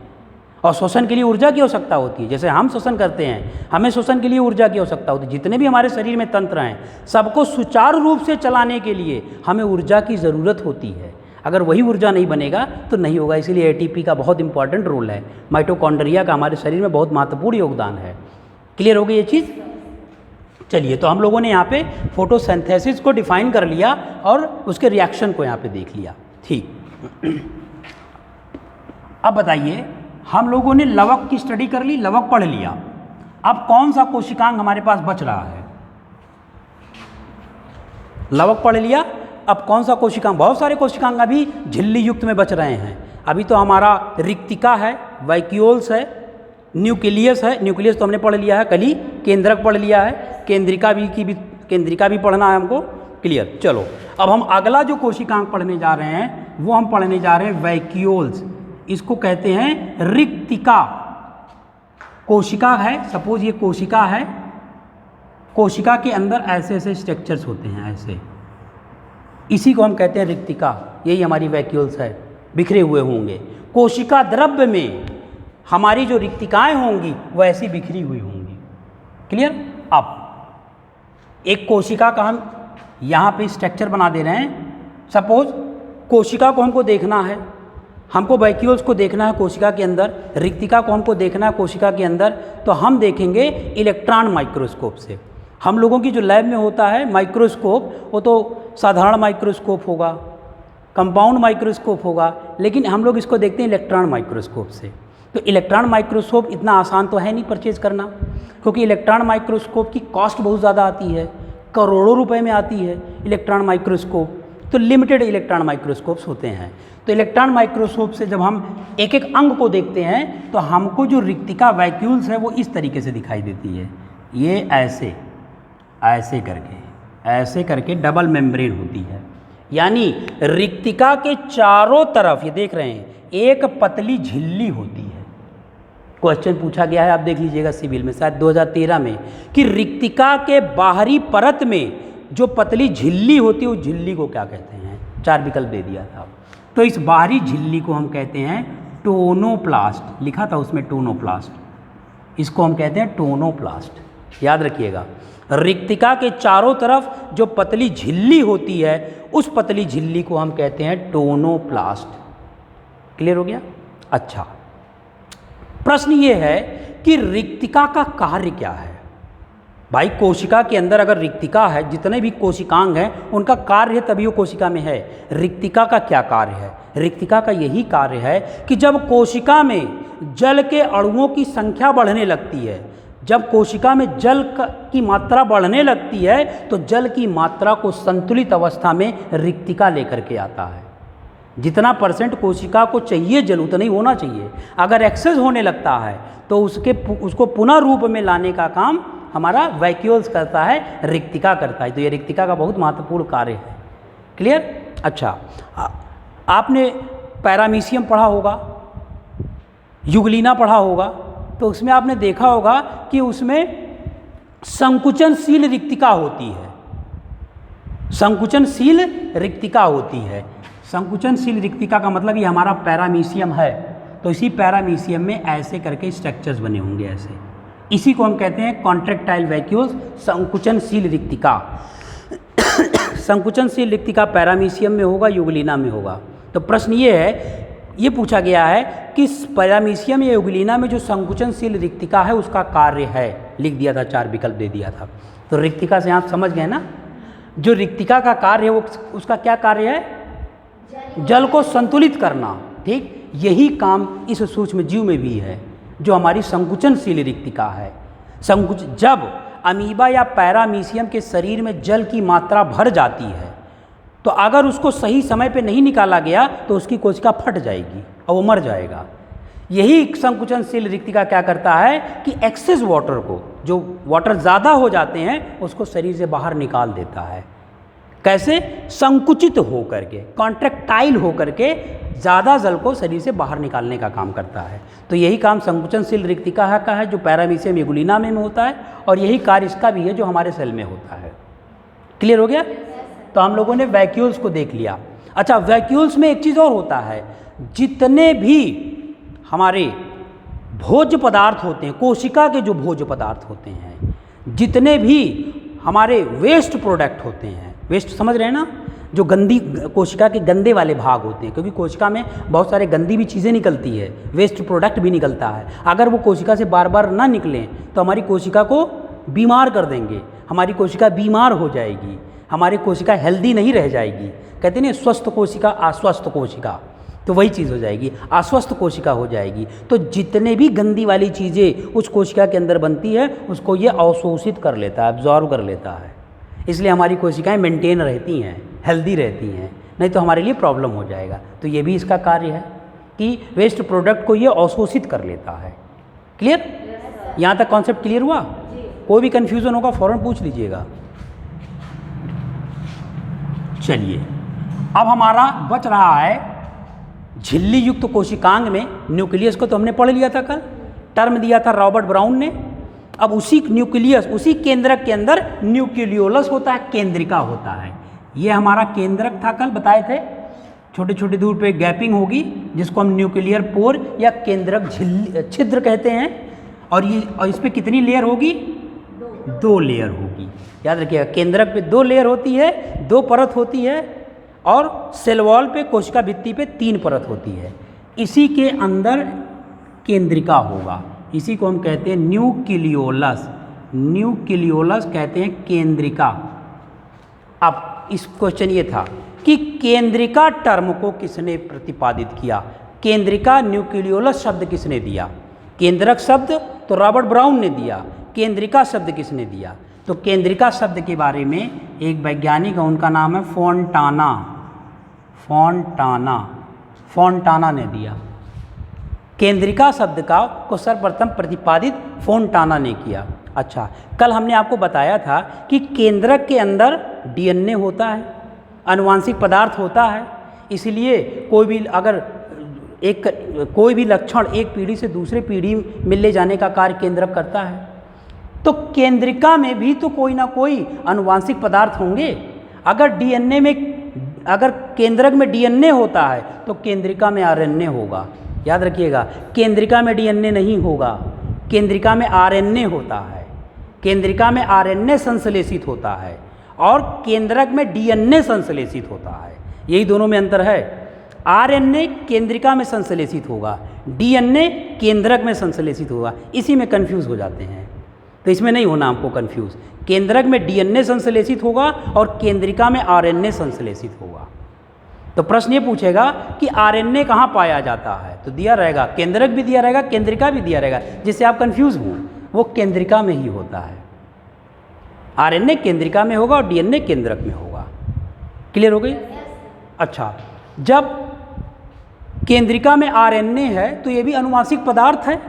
और शोषण के लिए ऊर्जा की आवश्यकता होती है। जैसे हम शोषण करते हैं, हमें शोषण के लिए ऊर्जा की आवश्यकता होती है। जितने भी हमारे शरीर में तंत्र हैं, सबको सुचारू रूप से चलाने के लिए हमें ऊर्जा की ज़रूरत होती है। अगर वही ऊर्जा नहीं बनेगा तो नहीं होगा। इसलिए एटीपी का बहुत इंपॉर्टेंट रोल है, माइटोकॉन्ड्रिया का हमारे शरीर में बहुत महत्वपूर्ण योगदान है। क्लियर हो गई ये चीज़? चलिए, तो हम लोगों ने यहाँ पे फोटोसिंथेसिस को डिफाइन कर लिया और उसके रिएक्शन को यहाँ पे देख लिया। ठीक, अब बताइए, हम लोगों ने लवक की स्टडी कर ली, लवक पढ़ लिया। अब कौन सा कोशिकांग हमारे पास बच रहा है? लवक पढ़ लिया, अब कौन सा कोशिकांग? बहुत सारे कोशिकांग अभी झिल्ली युक्त में बच रहे हैं। अभी तो हमारा रिक्तिका है, वैक्यूल्स है, न्यूक्लियस है, न्यूक्लियस तो हमने पढ़ लिया है, कल ही केंद्रक पढ़ लिया है, केंद्रिका भी पढ़ना है हमको। क्लियर? चलो, अब हम अगला जो कोशिकांग पढ़ने जा रहे हैं वो हम पढ़ने जा रहे हैं वैक्यूल्स। इसको कहते हैं रिक्तिका। कोशिका है, सपोज ये कोशिका है, कोशिका के अंदर ऐसे ऐसे स्ट्रक्चर्स होते हैं, ऐसे, इसी को हम कहते हैं रिक्तिका। यही हमारी वैक्यूल्स है, बिखरे हुए होंगे। कोशिका द्रव्य में हमारी जो रिक्तिकाएं होंगी वो ऐसी बिखरी हुई होंगी। क्लियर? अब एक कोशिका का हम यहाँ पे स्ट्रक्चर बना दे रहे हैं। सपोज कोशिका को हमको देखना है, हमको वैक्यूल्स को देखना है कोशिका के अंदर, रिक्तिका को हमको देखना है कोशिका के अंदर, तो हम देखेंगे इलेक्ट्रॉन माइक्रोस्कोप से। हम लोगों की जो लैब में होता है माइक्रोस्कोप, वो तो साधारण माइक्रोस्कोप होगा, कंपाउंड माइक्रोस्कोप होगा, लेकिन हम लोग इसको देखते हैं इलेक्ट्रॉन माइक्रोस्कोप से। तो इलेक्ट्रॉन माइक्रोस्कोप इतना आसान तो है नहीं परचेज करना, क्योंकि इलेक्ट्रॉन माइक्रोस्कोप की कॉस्ट बहुत ज़्यादा आती है, करोड़ों रुपए में आती है इलेक्ट्रॉन माइक्रोस्कोप। तो लिमिटेड इलेक्ट्रॉन माइक्रोस्कोप्स होते हैं। तो इलेक्ट्रॉन माइक्रोस्कोप से जब हम एक एक अंग को देखते हैं तो हमको जो रिक्तिका वैक्यूल्स है वो इस तरीके से दिखाई देती है। ये ऐसे ऐसे करके डबल मेम्ब्रेन होती है, यानी रिक्तिका के चारों तरफ, ये देख रहे हैं, एक पतली झिल्ली होती है। क्वेश्चन पूछा गया है, आप देख लीजिएगा सिविल में, शायद 2013 में, कि रिक्तिका के बाहरी परत में जो पतली झिल्ली होती है उस झिल्ली को क्या कहते हैं? 4 विकल्प दे दिया था। तो इस बाहरी झिल्ली को हम कहते हैं टोनोप्लास्ट, लिखा था उसमें टोनोप्लास्ट। इसको हम कहते हैं टोनोप्लास्ट, याद रखिएगा। रिक्तिका के चारों तरफ जो पतली झिल्ली होती है उस पतली झिल्ली को हम कहते हैं टोनोप्लास्ट। क्लियर हो गया? अच्छा, प्रश्न ये है कि रिक्तिका का कार्य क्या है? भाई, कोशिका के अंदर अगर रिक्तिका है, जितने भी कोशिकांग हैं उनका कार्य तभी वो कोशिका में है। रिक्तिका का क्या कार्य है? रिक्तिका का यही कार्य है कि जब कोशिका में जल के अणुओं की संख्या बढ़ने लगती है, जब कोशिका में जल की मात्रा बढ़ने लगती है तो जल की मात्रा को संतुलित अवस्था में रिक्तिका लेकर के आता है। जितना % कोशिका को चाहिए जल उतना ही होना चाहिए। अगर एक्सेस होने लगता है तो उसको पुनः रूप में लाने का काम हमारा वैक्यूल्स करता है, रिक्तिका करता है। तो ये रिक्तिका का बहुत महत्वपूर्ण कार्य है। क्लियर? अच्छा, आपने पैरामीशियम पढ़ा होगा, युगलीना पढ़ा होगा, तो उसमें आपने देखा होगा कि उसमें संकुचनशील रिक्तिका होती है। संकुचनशील रिक्तिका होती है। संकुचनशील रिक्तिका का मतलब ये हमारा पैरामीशियम है। तो इसी पैरामीशियम में ऐसे करके स्ट्रक्चर्स बने होंगे ऐसे। इसी को हम कहते हैं कॉन्ट्रैक्टाइल वैक्यूल्स, संकुचनशील रिक्तिका। संकुचनशील रिक्तिका पैरामीशियम में होगा, यूग्लिना में होगा। तो प्रश्न ये है, ये पूछा गया है कि पैरामीशियम या यूग्लिना में जो संकुचनशील रिक्तिका है उसका कार्य है, लिख दिया था, 4 विकल्प दे दिया था। तो रिक्तिका से आप समझ गए ना, जो रिक्तिका का कार्य है वो उसका क्या कार्य है? जल को संतुलित करना। ठीक, यही काम इस सूक्ष्म जीव में भी है, जो हमारी संकुचनशील रिक्तिका है। जब अमीबा या पैरामीशियम के शरीर में जल की मात्रा भर जाती है, तो अगर उसको सही समय पे नहीं निकाला गया तो उसकी कोशिका फट जाएगी और वो मर जाएगा। यही संकुचनशील रिक्तिका क्या करता है कि एक्सेस वाटर को, जो वाटर ज़्यादा हो जाते हैं, उसको शरीर से बाहर निकाल देता है। कैसे? संकुचित होकर के, कॉन्ट्रैक्टाइल होकर के ज़्यादा जल को शरीर से बाहर निकालने का काम करता है। तो यही काम संकुचनशील रिक्तिका का है, जो पैरामीशियम यूग्लिना में होता है, और यही कार्य इसका भी है जो हमारे सेल में होता है। क्लियर हो गया? तो हम लोगों ने वैक्यूल्स को देख लिया। अच्छा, वैक्यूल्स में एक चीज़ और होता है, जितने भी हमारे भोज्य पदार्थ होते हैं, कोशिका के जो भोज्य पदार्थ होते हैं, जितने भी हमारे वेस्ट प्रोडक्ट होते हैं, वेस्ट समझ रहे हैं ना, जो गंदी कोशिका के गंदे वाले भाग होते हैं, क्योंकि कोशिका में बहुत सारे गंदी भी चीज़ें निकलती है, वेस्ट प्रोडक्ट भी निकलता है। अगर वो कोशिका से बार बार ना निकलें तो हमारी कोशिका को बीमार कर देंगे, हमारी कोशिका बीमार हो जाएगी, हमारी कोशिका हेल्दी नहीं रह जाएगी। कहते हैं स्वस्थ कोशिका अस्वस्थ कोशिका, तो वही चीज़ हो जाएगी, अस्वस्थ कोशिका हो जाएगी। तो जितने भी गंदी वाली चीज़ें उस कोशिका के अंदर बनती है, उसको ये अवशोषित कर लेता है, एब्जॉर्ब कर लेता है। इसलिए हमारी कोशिकाएं मेंटेन रहती हैं, हेल्दी रहती हैं, नहीं तो हमारे लिए प्रॉब्लम हो जाएगा। तो ये भी इसका कार्य है कि वेस्ट प्रोडक्ट को ये अवशोषित कर लेता है। क्लियर? यहाँ तक कॉन्सेप्ट क्लियर हुआ? कोई भी कन्फ्यूज़न होगा फ़ौरन पूछ लीजिएगा। चलिए, अब हमारा बच रहा है झिल्ली युक्त कोशिकांग में न्यूक्लियस को तो हमने पढ़ लिया था, कल टर्म दिया था रॉबर्ट ब्राउन ने। अब उसी न्यूक्लियस, उसी केंद्रक के अंदर न्यूक्लियोलस होता है, केंद्रिका होता है। ये हमारा केंद्रक था, कल बताए थे। छोटे छोटे दूर पे गैपिंग होगी, जिसको हम न्यूक्लियर पोर या केंद्रक छिद्र कहते हैं। और इस पे कितनी लेयर होगी? 2 लेयर होगी। याद रखिएगा, केंद्रक पे 2 लेयर होती है, 2 परत होती है, और सेल वॉल पे, कोशिका भित्ति पे 3 परत होती है। इसी के अंदर केंद्रिका होगा, इसी को हम कहते हैं न्यूक्लियोलस। न्यूक्लियोलस कहते हैं केंद्रिका। अब इस क्वेश्चन ये था कि केंद्रिका टर्म को किसने प्रतिपादित किया? केंद्रिका, न्यूक्लियोलस शब्द किसने दिया? केंद्रक शब्द तो रॉबर्ट ब्राउन ने दिया, केंद्रिका शब्द किसने दिया? तो केंद्रिका शब्द के बारे में एक वैज्ञानिक है, उनका नाम है फोंटाना। फोंटाना ने दिया। केंद्रिका शब्द को सर्वप्रथम प्रतिपादित फोंटाना ने किया। अच्छा, कल हमने आपको बताया था कि केंद्रक के अंदर डीएनए होता है, आनुवांशिक पदार्थ होता है, इसलिए कोई भी लक्षण एक पीढ़ी से दूसरे पीढ़ी में ले जाने का कार्य केंद्रक करता है। तो केंद्रिका में भी तो कोई ना कोई आनुवांशिक पदार्थ होंगे। अगर केंद्रक में डीएनए होता है तो केंद्रिका में आरएनए होगा। याद रखिएगा, केंद्रिका में डीएनए नहीं होगा, केंद्रिका में आरएनए होता है। केंद्रिका में आरएनए संश्लेषित होता है और केंद्रक में डीएनए संश्लेषित होता है। यही दोनों में अंतर है। आरएनए केंद्रिका में संश्लेषित होगा, डीएनए केंद्रक में संश्लेषित होगा। इसी में कंफ्यूज हो जाते हैं, तो इसमें नहीं होना आपको कंफ्यूज। केंद्रक में डीएनए संश्लेषित होगा और केंद्रिका में आरएनए संश्लेषित होगा। तो प्रश्न ये पूछेगा कि आरएनए कहाँ पाया जाता है, तो दिया रहेगा, केंद्रक भी दिया रहेगा, केंद्रिका भी दिया रहेगा। जिससे आप कंफ्यूज हो, वो केंद्रिका में ही होता है। आरएनए केंद्रिका में होगा और डीएनए केंद्रक में होगा। क्लियर हो गई? अच्छा, जब केंद्रिका में आरएनए है तो ये भी आनुवांशिक पदार्थ है।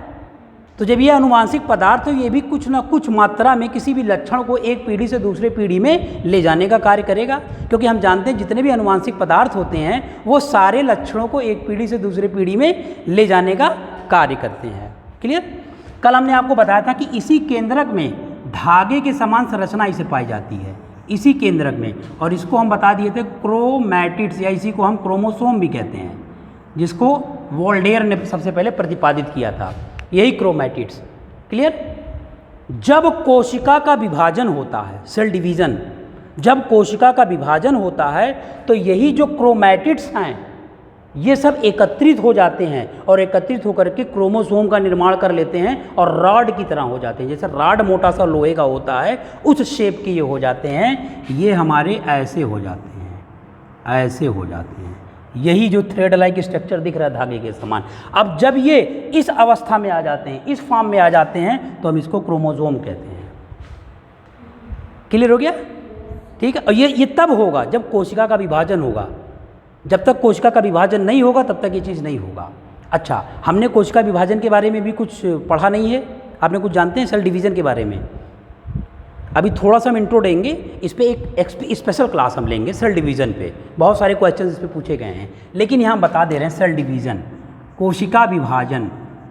तो जब ये आनुवांशिक पदार्थ है, ये भी कुछ ना कुछ मात्रा में किसी भी लक्षण को एक पीढ़ी से दूसरे पीढ़ी में ले जाने का कार्य करेगा। क्योंकि हम जानते हैं जितने भी आनुवांशिक पदार्थ होते हैं वो सारे लक्षणों को एक पीढ़ी से दूसरे पीढ़ी में ले जाने का कार्य करते हैं। क्लियर? कल हमने आपको बताया था कि इसी केंद्रक में धागे के समान संरचना इसे पाई जाती है, इसी केंद्रक में। और इसको हम बता दिए थे क्रोमैटिड्स, या इसी को हम क्रोमोसोम भी कहते हैं, जिसको वोल्डेयर ने सबसे पहले प्रतिपादित किया था, यही क्रोमैटिड्स। क्लियर? जब कोशिका का विभाजन होता है, सेल डिवीजन, जब कोशिका का विभाजन होता है तो यही जो क्रोमैटिड्स हैं ये सब एकत्रित हो जाते हैं और एकत्रित होकर के क्रोमोसोम का निर्माण कर लेते हैं और रॉड की तरह हो जाते हैं। जैसे रॉड मोटा सा लोहे का होता है उस शेप के ये हो जाते हैं, ये हमारे ऐसे हो जाते हैं, ऐसे हो जाते हैं। यही जो थ्रेड लाइक स्ट्रक्चर दिख रहा है धागे के समान। अब जब ये इस अवस्था में आ जाते हैं, इस फॉर्म में आ जाते हैं तो हम इसको क्रोमोसोम कहते हैं। क्लियर हो गया? ठीक है। और ये तब होगा जब कोशिका का विभाजन होगा। जब तक कोशिका का विभाजन नहीं होगा तब तक ये चीज़ नहीं होगा। अच्छा, हमने कोशिका विभाजन के बारे में भी कुछ पढ़ा नहीं है? आपने कुछ जानते हैं सेल डिवीज़न के बारे में? अभी थोड़ा सा हम इंट्रो देंगे, इस पे एक स्पेशल क्लास हम लेंगे सेल डिवीज़न पे। बहुत सारे क्वेश्चन इस पे पूछे गए हैं, लेकिन यहाँ हम बता दे रहे हैं सेल डिवीज़न, कोशिका विभाजन,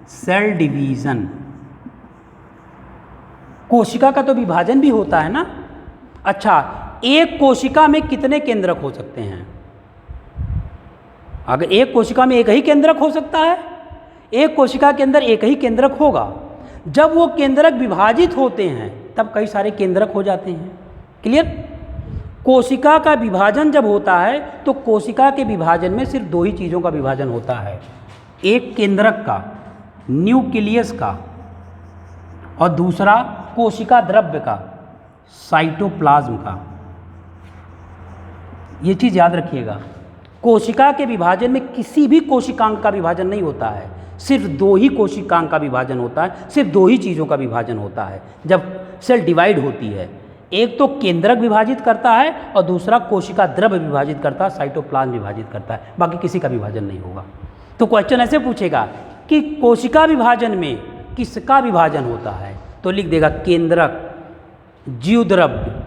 सेल डिवीज़न। कोशिका का तो विभाजन भी होता है ना। अच्छा, एक कोशिका में कितने केंद्रक हो सकते हैं? अगर एक कोशिका में एक ही केंद्रक हो सकता है, एक कोशिका के अंदर एक ही केंद्रक होगा। जब वो केंद्रक विभाजित होते हैं तब कई सारे केंद्रक हो जाते हैं। क्लियर? कोशिका का विभाजन जब होता है तो कोशिका के विभाजन में सिर्फ दो ही चीज़ों का विभाजन होता है, एक केंद्रक का, न्यूक्लियस का, और दूसरा कोशिका द्रव्य का, साइटोप्लाज्म का। ये चीज़ याद रखिएगा, कोशिका के विभाजन में किसी भी कोशिकांग का विभाजन नहीं होता है, सिर्फ दो ही कोशिकांग का विभाजन होता है, सिर्फ दो ही चीज़ों का विभाजन होता है जब सेल डिवाइड होती है। एक तो केंद्रक विभाजित करता है और दूसरा कोशिका द्रव्य विभाजित करता है, साइटोप्लाज्म विभाजित करता है, बाकी किसी का विभाजन नहीं होगा। तो क्वेश्चन ऐसे पूछेगा कि कोशिका विभाजन में किसका विभाजन होता है, तो लिख देगा केंद्रक, जीवद्रव्य,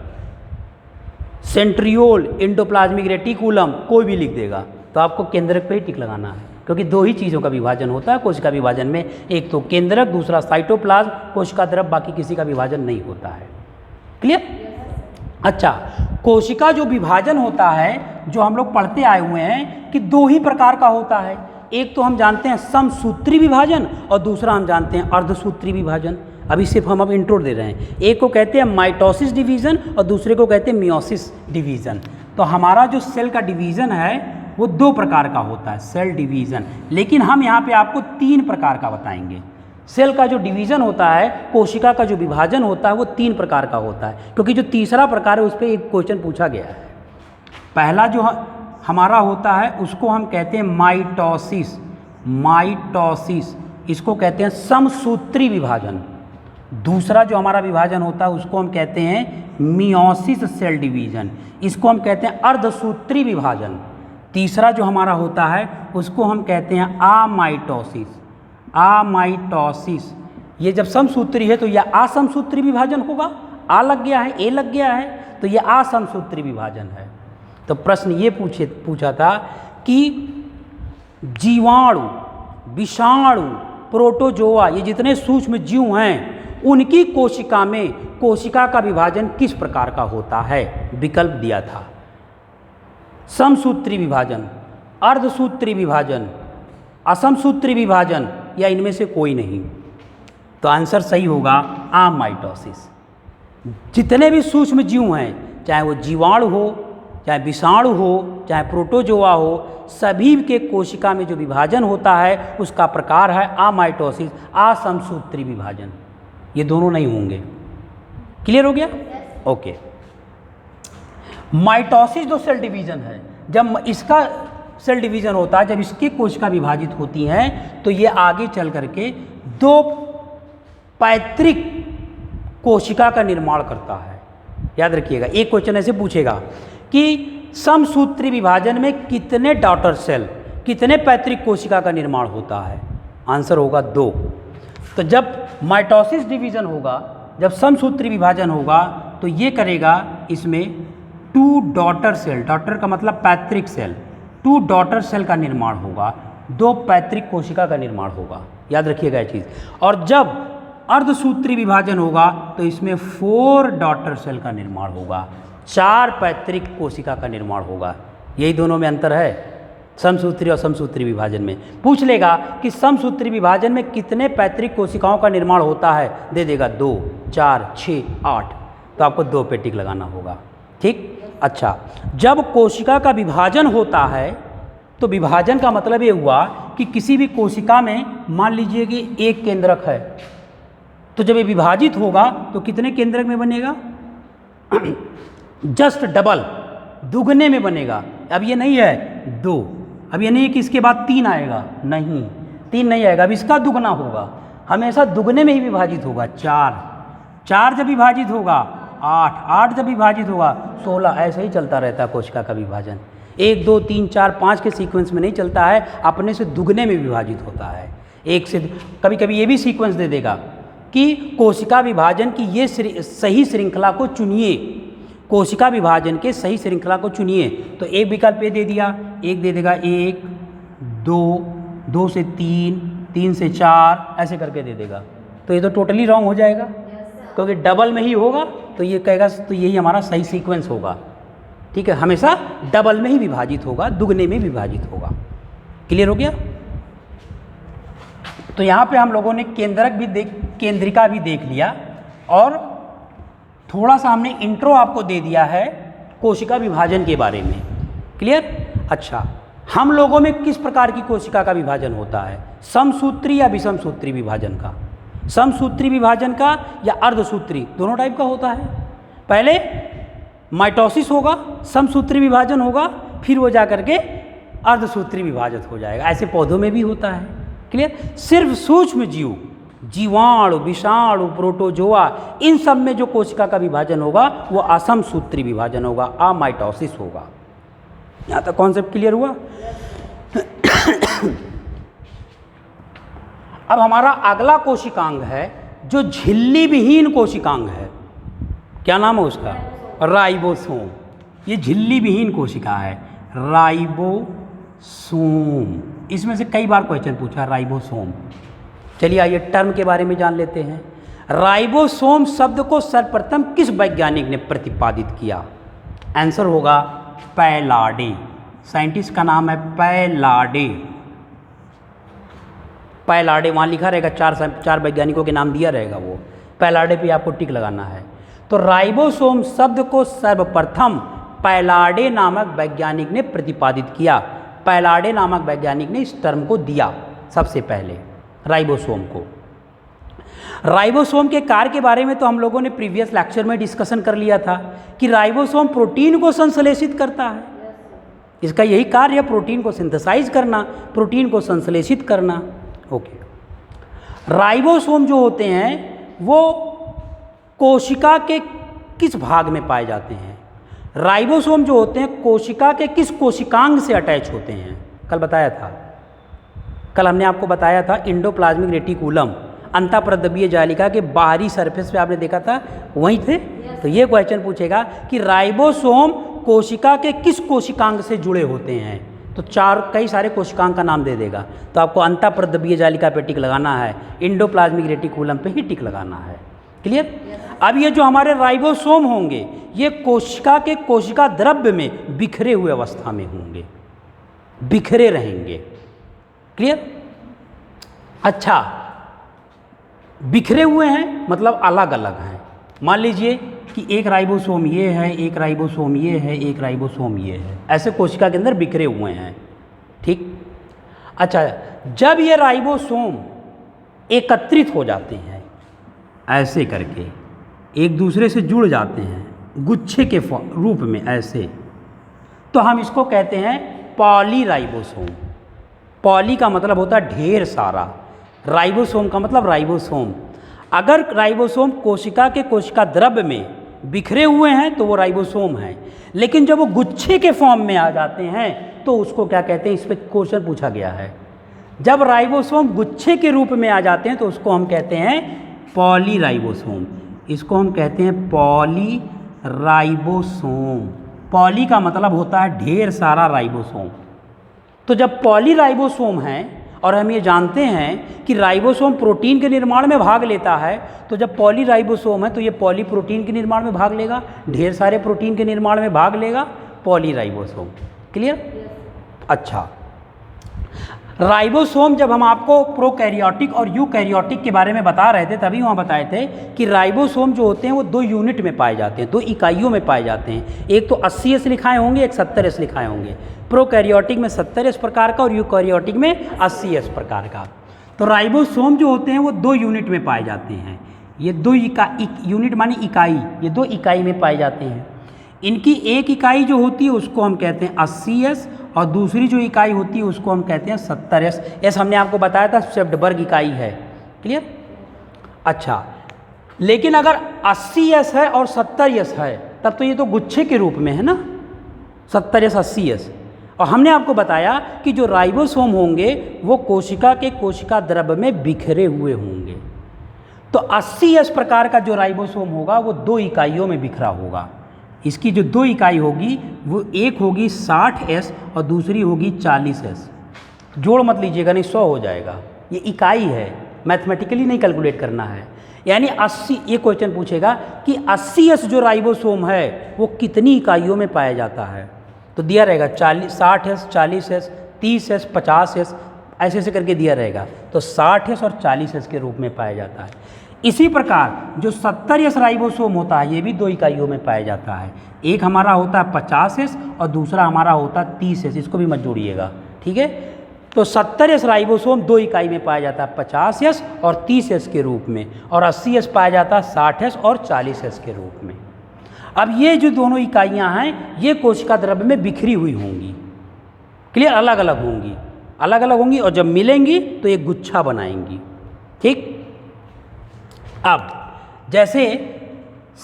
सेंट्रियोल, एंडोप्लाज्मिक रेटिकुलम, कोई भी लिख देगा। तो आपको केंद्रक पे ही टिक लगाना है, क्योंकि दो ही चीज़ों का विभाजन होता है कोशिका विभाजन में, एक तो केंद्रक, दूसरा साइटोप्लाज्म, कोशिका द्रव्य, बाकी किसी का विभाजन नहीं होता है। क्लियर? अच्छा, कोशिका जो विभाजन होता है, जो हम लोग पढ़ते आए हुए हैं कि दो ही प्रकार का होता है। एक तो हम जानते हैं समसूत्री विभाजन और दूसरा हम जानते हैं अर्धसूत्री विभाजन। अभी सिर्फ हम इंट्रो दे रहे हैं। एक को कहते हैं माइटोसिस डिवीज़न और दूसरे को कहते हैं मियोसिस डिवीज़न। तो हमारा जो सेल का डिवीज़न है वो दो प्रकार का होता है, सेल डिवीज़न। लेकिन हम यहाँ पे आपको तीन प्रकार का बताएंगे। सेल का जो डिवीज़न होता है, कोशिका का जो विभाजन होता है, वो तीन प्रकार का होता है, क्योंकि जो तीसरा प्रकार है उस पर एक क्वेश्चन पूछा गया है। पहला जो हमारा होता है उसको हम कहते हैं माइटोसिस, माइटोसिस, इसको कहते हैं समसूत्री विभाजन। दूसरा जो हमारा विभाजन होता है उसको हम कहते हैं मियोसिस सेल डिवीज़न, इसको हम कहते हैं अर्धसूत्री विभाजन। तीसरा जो हमारा होता है उसको हम कहते हैं आमाइटोसिस, आमाइटोसिस। ये जब समसूत्री है तो यह असमसूत्री विभाजन होगा, आ लग गया है, ए लग गया है, तो यह असमसूत्री विभाजन है। तो प्रश्न ये पूछा था कि जीवाणु, विषाणु, प्रोटोजोआ, ये जितने सूक्ष्म जीव हैं उनकी कोशिका में कोशिका का विभाजन किस प्रकार का होता है? विकल्प दिया था, समसूत्री विभाजन, अर्धसूत्री विभाजन, असमसूत्री विभाजन, या इनमें से कोई नहीं। तो आंसर सही होगा आमाइटोसिस। जितने भी सूक्ष्म जीव हैं, चाहे वो जीवाणु हो, चाहे विषाणु हो, चाहे प्रोटोजोआ हो, सभी के कोशिका में जो विभाजन होता है उसका प्रकार है आमाइटोसिस, असमसूत्री विभाजन। ये दोनों नहीं होंगे। क्लियर हो गया? ओके। माइटोसिस जो सेल डिवीज़न है, जब इसका सेल डिवीज़न होता है, जब इसकी कोशिका विभाजित होती हैं तो ये आगे चल करके दो पैतृक कोशिका का निर्माण करता है। याद रखिएगा, एक क्वेश्चन ऐसे पूछेगा कि समसूत्री विभाजन में कितने डॉटर सेल, कितने पैतृक कोशिका का निर्माण होता है? आंसर होगा 2। तो जब माइटोसिस डिवीज़न होगा, जब समसूत्री विभाजन होगा, तो ये करेगा इसमें 2 डॉटर सेल, डॉटर का मतलब पैतृक सेल, 2 डॉटर सेल का निर्माण होगा, 2 पैतृक कोशिका का निर्माण होगा। याद रखिएगा ये चीज़। और जब अर्धसूत्री विभाजन होगा तो इसमें 4 डॉटर सेल का निर्माण होगा, 4 पैतृक कोशिका का निर्माण होगा। यही दोनों में अंतर है। समसूत्री और समसूत्री विभाजन में पूछ लेगा कि समसूत्री विभाजन में कितने पैतृक कोशिकाओं का निर्माण होता है, दे देगा 2, 4, 6, 8, तो आपको 2 पे टिक लगाना होगा। ठीक। अच्छा, जब कोशिका का विभाजन होता है तो विभाजन का मतलब ये हुआ कि किसी भी कोशिका में मान लीजिए कि एक केंद्रक है, तो जब ये विभाजित होगा तो कितने केंद्रक में बनेगा? जस्ट डबल, दुगने में बनेगा। अब ये नहीं है 2, अब ये नहीं है कि इसके बाद 3 आएगा, नहीं 3 नहीं आएगा, अब इसका दुगना होगा, हमेशा दुगने में ही विभाजित होगा। 4 जब विभाजित होगा 8 जब विभाजित होगा 16, ऐसे ही चलता रहता है कोशिका का विभाजन। 1, 2, 3, 4, 5 के सीक्वेंस में नहीं चलता है, अपने से दुगने में विभाजित होता है। एक से कभी कभी ये भी सीक्वेंस दे देगा कि कोशिका विभाजन की ये सही श्रृंखला को चुनिए, कोशिका विभाजन के सही श्रृंखला को चुनिए, तो एक विकल्प ये दे दिया, एक दे देगा 1, 2, 2 से 3, 3 से 4 ऐसे करके दे देगा, तो ये तो टोटली रॉन्ग हो जाएगा, क्योंकि डबल में ही होगा तो ये कहेगा तो यही हमारा सही सीक्वेंस होगा। ठीक है, हमेशा डबल में ही विभाजित होगा, दुगने में विभाजित होगा। क्लियर हो गया? तो यहाँ पे हम लोगों ने केंद्रिका भी देख लिया और थोड़ा सा हमने इंट्रो आपको दे दिया है कोशिका विभाजन के बारे में। क्लियर? अच्छा, हम लोगों में किस प्रकार की कोशिका का विभाजन होता है? समसूत्री या विषमसूत्री विभाजन का? समसूत्री विभाजन का या अर्धसूत्री, दोनों टाइप का होता है। पहले माइटोसिस होगा, समसूत्री विभाजन होगा, फिर वो जा करके अर्धसूत्री विभाजन हो जाएगा। ऐसे पौधों में भी होता है। क्लियर? सिर्फ सूक्ष्म जीव, जीवाणु, विषाणु, प्रोटोजोआ, इन सब में जो कोशिका का विभाजन होगा वो असमसूत्री विभाजन होगा, अमाइटोसिस होगा। यहाँ तक कॉन्सेप्ट क्लियर हुआ? अब हमारा अगला कोशिकांग है जो झिल्ली विहीन कोशिकांग है। क्या नाम है उसका? राइबोसोम। ये झिल्ली विहीन कोशिका है, राइबोसोम। इसमें से कई बार क्वेश्चन पूछा राइबोसोम। चलिए आइए टर्म के बारे में जान लेते हैं। राइबोसोम शब्द को सर्वप्रथम किस वैज्ञानिक ने प्रतिपादित किया? आंसर होगा पैलाडे। साइंटिस्ट का नाम है पैलाडे। पैलाडे वहाँ लिखा रहेगा, 4 वैज्ञानिकों के नाम दिया रहेगा, वो पैलाडे पे आपको टिक लगाना है। तो राइबोसोम शब्द को सर्वप्रथम पैलाडे नामक वैज्ञानिक ने प्रतिपादित किया। पैलाडे नामक वैज्ञानिक ने इस टर्म को दिया सबसे पहले, राइबोसोम को। राइबोसोम के कार्य के बारे में तो हम लोगों ने प्रीवियस लेक्चर में डिस्कशन कर लिया था कि राइबोसोम प्रोटीन को संश्लेषित करता है। इसका यही कार्य है, प्रोटीन को सिंथेसाइज करना, प्रोटीन को संश्लेषित करना। ओके। राइबोसोम जो होते हैं वो कोशिका के किस भाग में पाए जाते हैं? राइबोसोम जो होते हैं कोशिका के किस कोशिकांग से अटैच होते हैं? कल बताया था, कल हमने आपको बताया था इंडोप्लाज्मिक रेटिकुलम, अंतःप्रद्रव्यीय जालिका के बाहरी सरफेस पे आपने देखा था, वहीं थे। तो ये क्वेश्चन पूछेगा कि राइबोसोम कोशिका के किस कोशिकांग से जुड़े होते हैं? तो कई सारे कोशिकांग का नाम दे देगा, तो आपको अंतःप्रद्रव्यीय जालिका पे टिक लगाना है, इंडोप्लाज्मिक रेटिकुलम पे ही टिक लगाना है। क्लियर? अब ये जो हमारे राइबोसोम होंगे ये कोशिका के कोशिका द्रव्य में बिखरे हुए अवस्था में होंगे, बिखरे रहेंगे। क्लियर? अच्छा, बिखरे हुए हैं मतलब अलग अलग हैं। मान लीजिए कि एक राइबोसोम ये है, एक राइबोसोम ये है, एक राइबोसोम ये है, ऐसे कोशिका के अंदर बिखरे हुए हैं। ठीक? अच्छा, जब ये राइबोसोम एकत्रित हो जाते हैं ऐसे करके, एक दूसरे से जुड़ जाते हैं गुच्छे के रूप में ऐसे, तो हम इसको कहते हैं पॉलीराइबोसोम। पॉली का मतलब होता है ढेर सारा, राइबोसोम का मतलब राइबोसोम। अगर राइबोसोम कोशिका के कोशिका द्रव्य में बिखरे हुए हैं तो वो राइबोसोम है, लेकिन जब वो गुच्छे के फॉर्म में आ जाते हैं तो उसको क्या कहते हैं? इस पर क्वेश्चन पूछा गया है। जब राइबोसोम गुच्छे के रूप में आ जाते हैं तो उसको हम कहते हैं पॉलीराइबोसोम। इसको हम कहते हैं पॉलीराइबोसोम। पॉली का मतलब होता है ढेर सारा राइबोसोम। तो जब पॉलीराइबोसोम हैं, और हम ये जानते हैं कि राइबोसोम प्रोटीन के निर्माण में भाग लेता है, तो जब पॉलीराइबोसोम है तो ये पॉली प्रोटीन के निर्माण में भाग लेगा, ढेर सारे प्रोटीन के निर्माण में भाग लेगा, पॉलीराइबोसोम। क्लियर? अच्छा, राइबोसोम जब हम आपको प्रोकैरियोटिक और यूकैरियोटिक के बारे में बता रहे थे तभी वहाँ बताए थे कि राइबोसोम जो होते हैं वो 2 यूनिट में पाए जाते हैं, 2 इकाइयों में पाए जाते हैं। एक तो 80S लिखाए होंगे, एक 70S लिखाए होंगे। प्रोकैरियोटिक में 70S प्रकार का और यूकैरियोटिक में 80S प्रकार का। तो राइबोसोम जो होते हैं वो 2 यूनिट में पाए जाते हैं। ये 2 यूनिट मानी इकाई, ये 2 इकाई में पाए जाते हैं। इनकी एक इकाई जो होती है उसको हम कहते हैं 80S और दूसरी जो इकाई होती है उसको हम कहते हैं 70S। ऐसा हमने आपको बताया था शेप्डबर्ग इकाई है, क्लियर। अच्छा, लेकिन अगर 80S है और 70S है तब तो ये तो गुच्छे के रूप में है ना, 70S 80S। और हमने आपको बताया कि जो राइबोसोम होंगे वो कोशिका के कोशिका द्रव्य में बिखरे हुए होंगे। तो 80S प्रकार का जो राइबोसोम होगा वो 2 इकाइयों में बिखरा होगा। इसकी जो 2 इकाई होगी वो एक होगी 60S और दूसरी होगी 40S। जोड़ मत लीजिएगा, नहीं 100 हो जाएगा। ये इकाई है, मैथमेटिकली नहीं कैलकुलेट करना है। यानी 80, ये क्वेश्चन पूछेगा कि 80S जो राइबोसोम है वो कितनी इकाइयों में पाया जाता है। तो दिया रहेगा 60S, 40S, 30S, 50S, ऐसे ऐसे करके दिया रहेगा। तो 60S और 40S के रूप में पाया जाता है। इसी प्रकार जो 70S राइबोसोम होता है ये भी 2 इकाइयों में पाया जाता है। एक हमारा होता है 50S और दूसरा हमारा होता है 30S। इसको भी मत जोड़िएगा, ठीक है। तो 70S राइबोसोम 2 इकाई में पाया जाता है, 50S और 30S के रूप में, और 80S पाया जाता है 60S और 40S के रूप में। अब ये जो दोनों इकाइयाँ हैं ये कोशिका द्रव्य में बिखरी हुई होंगी, क्लियर, अलग अलग होंगी, अलग अलग होंगी, और जब मिलेंगी तो एक गुच्छा बनाएंगी, ठीक। अब जैसे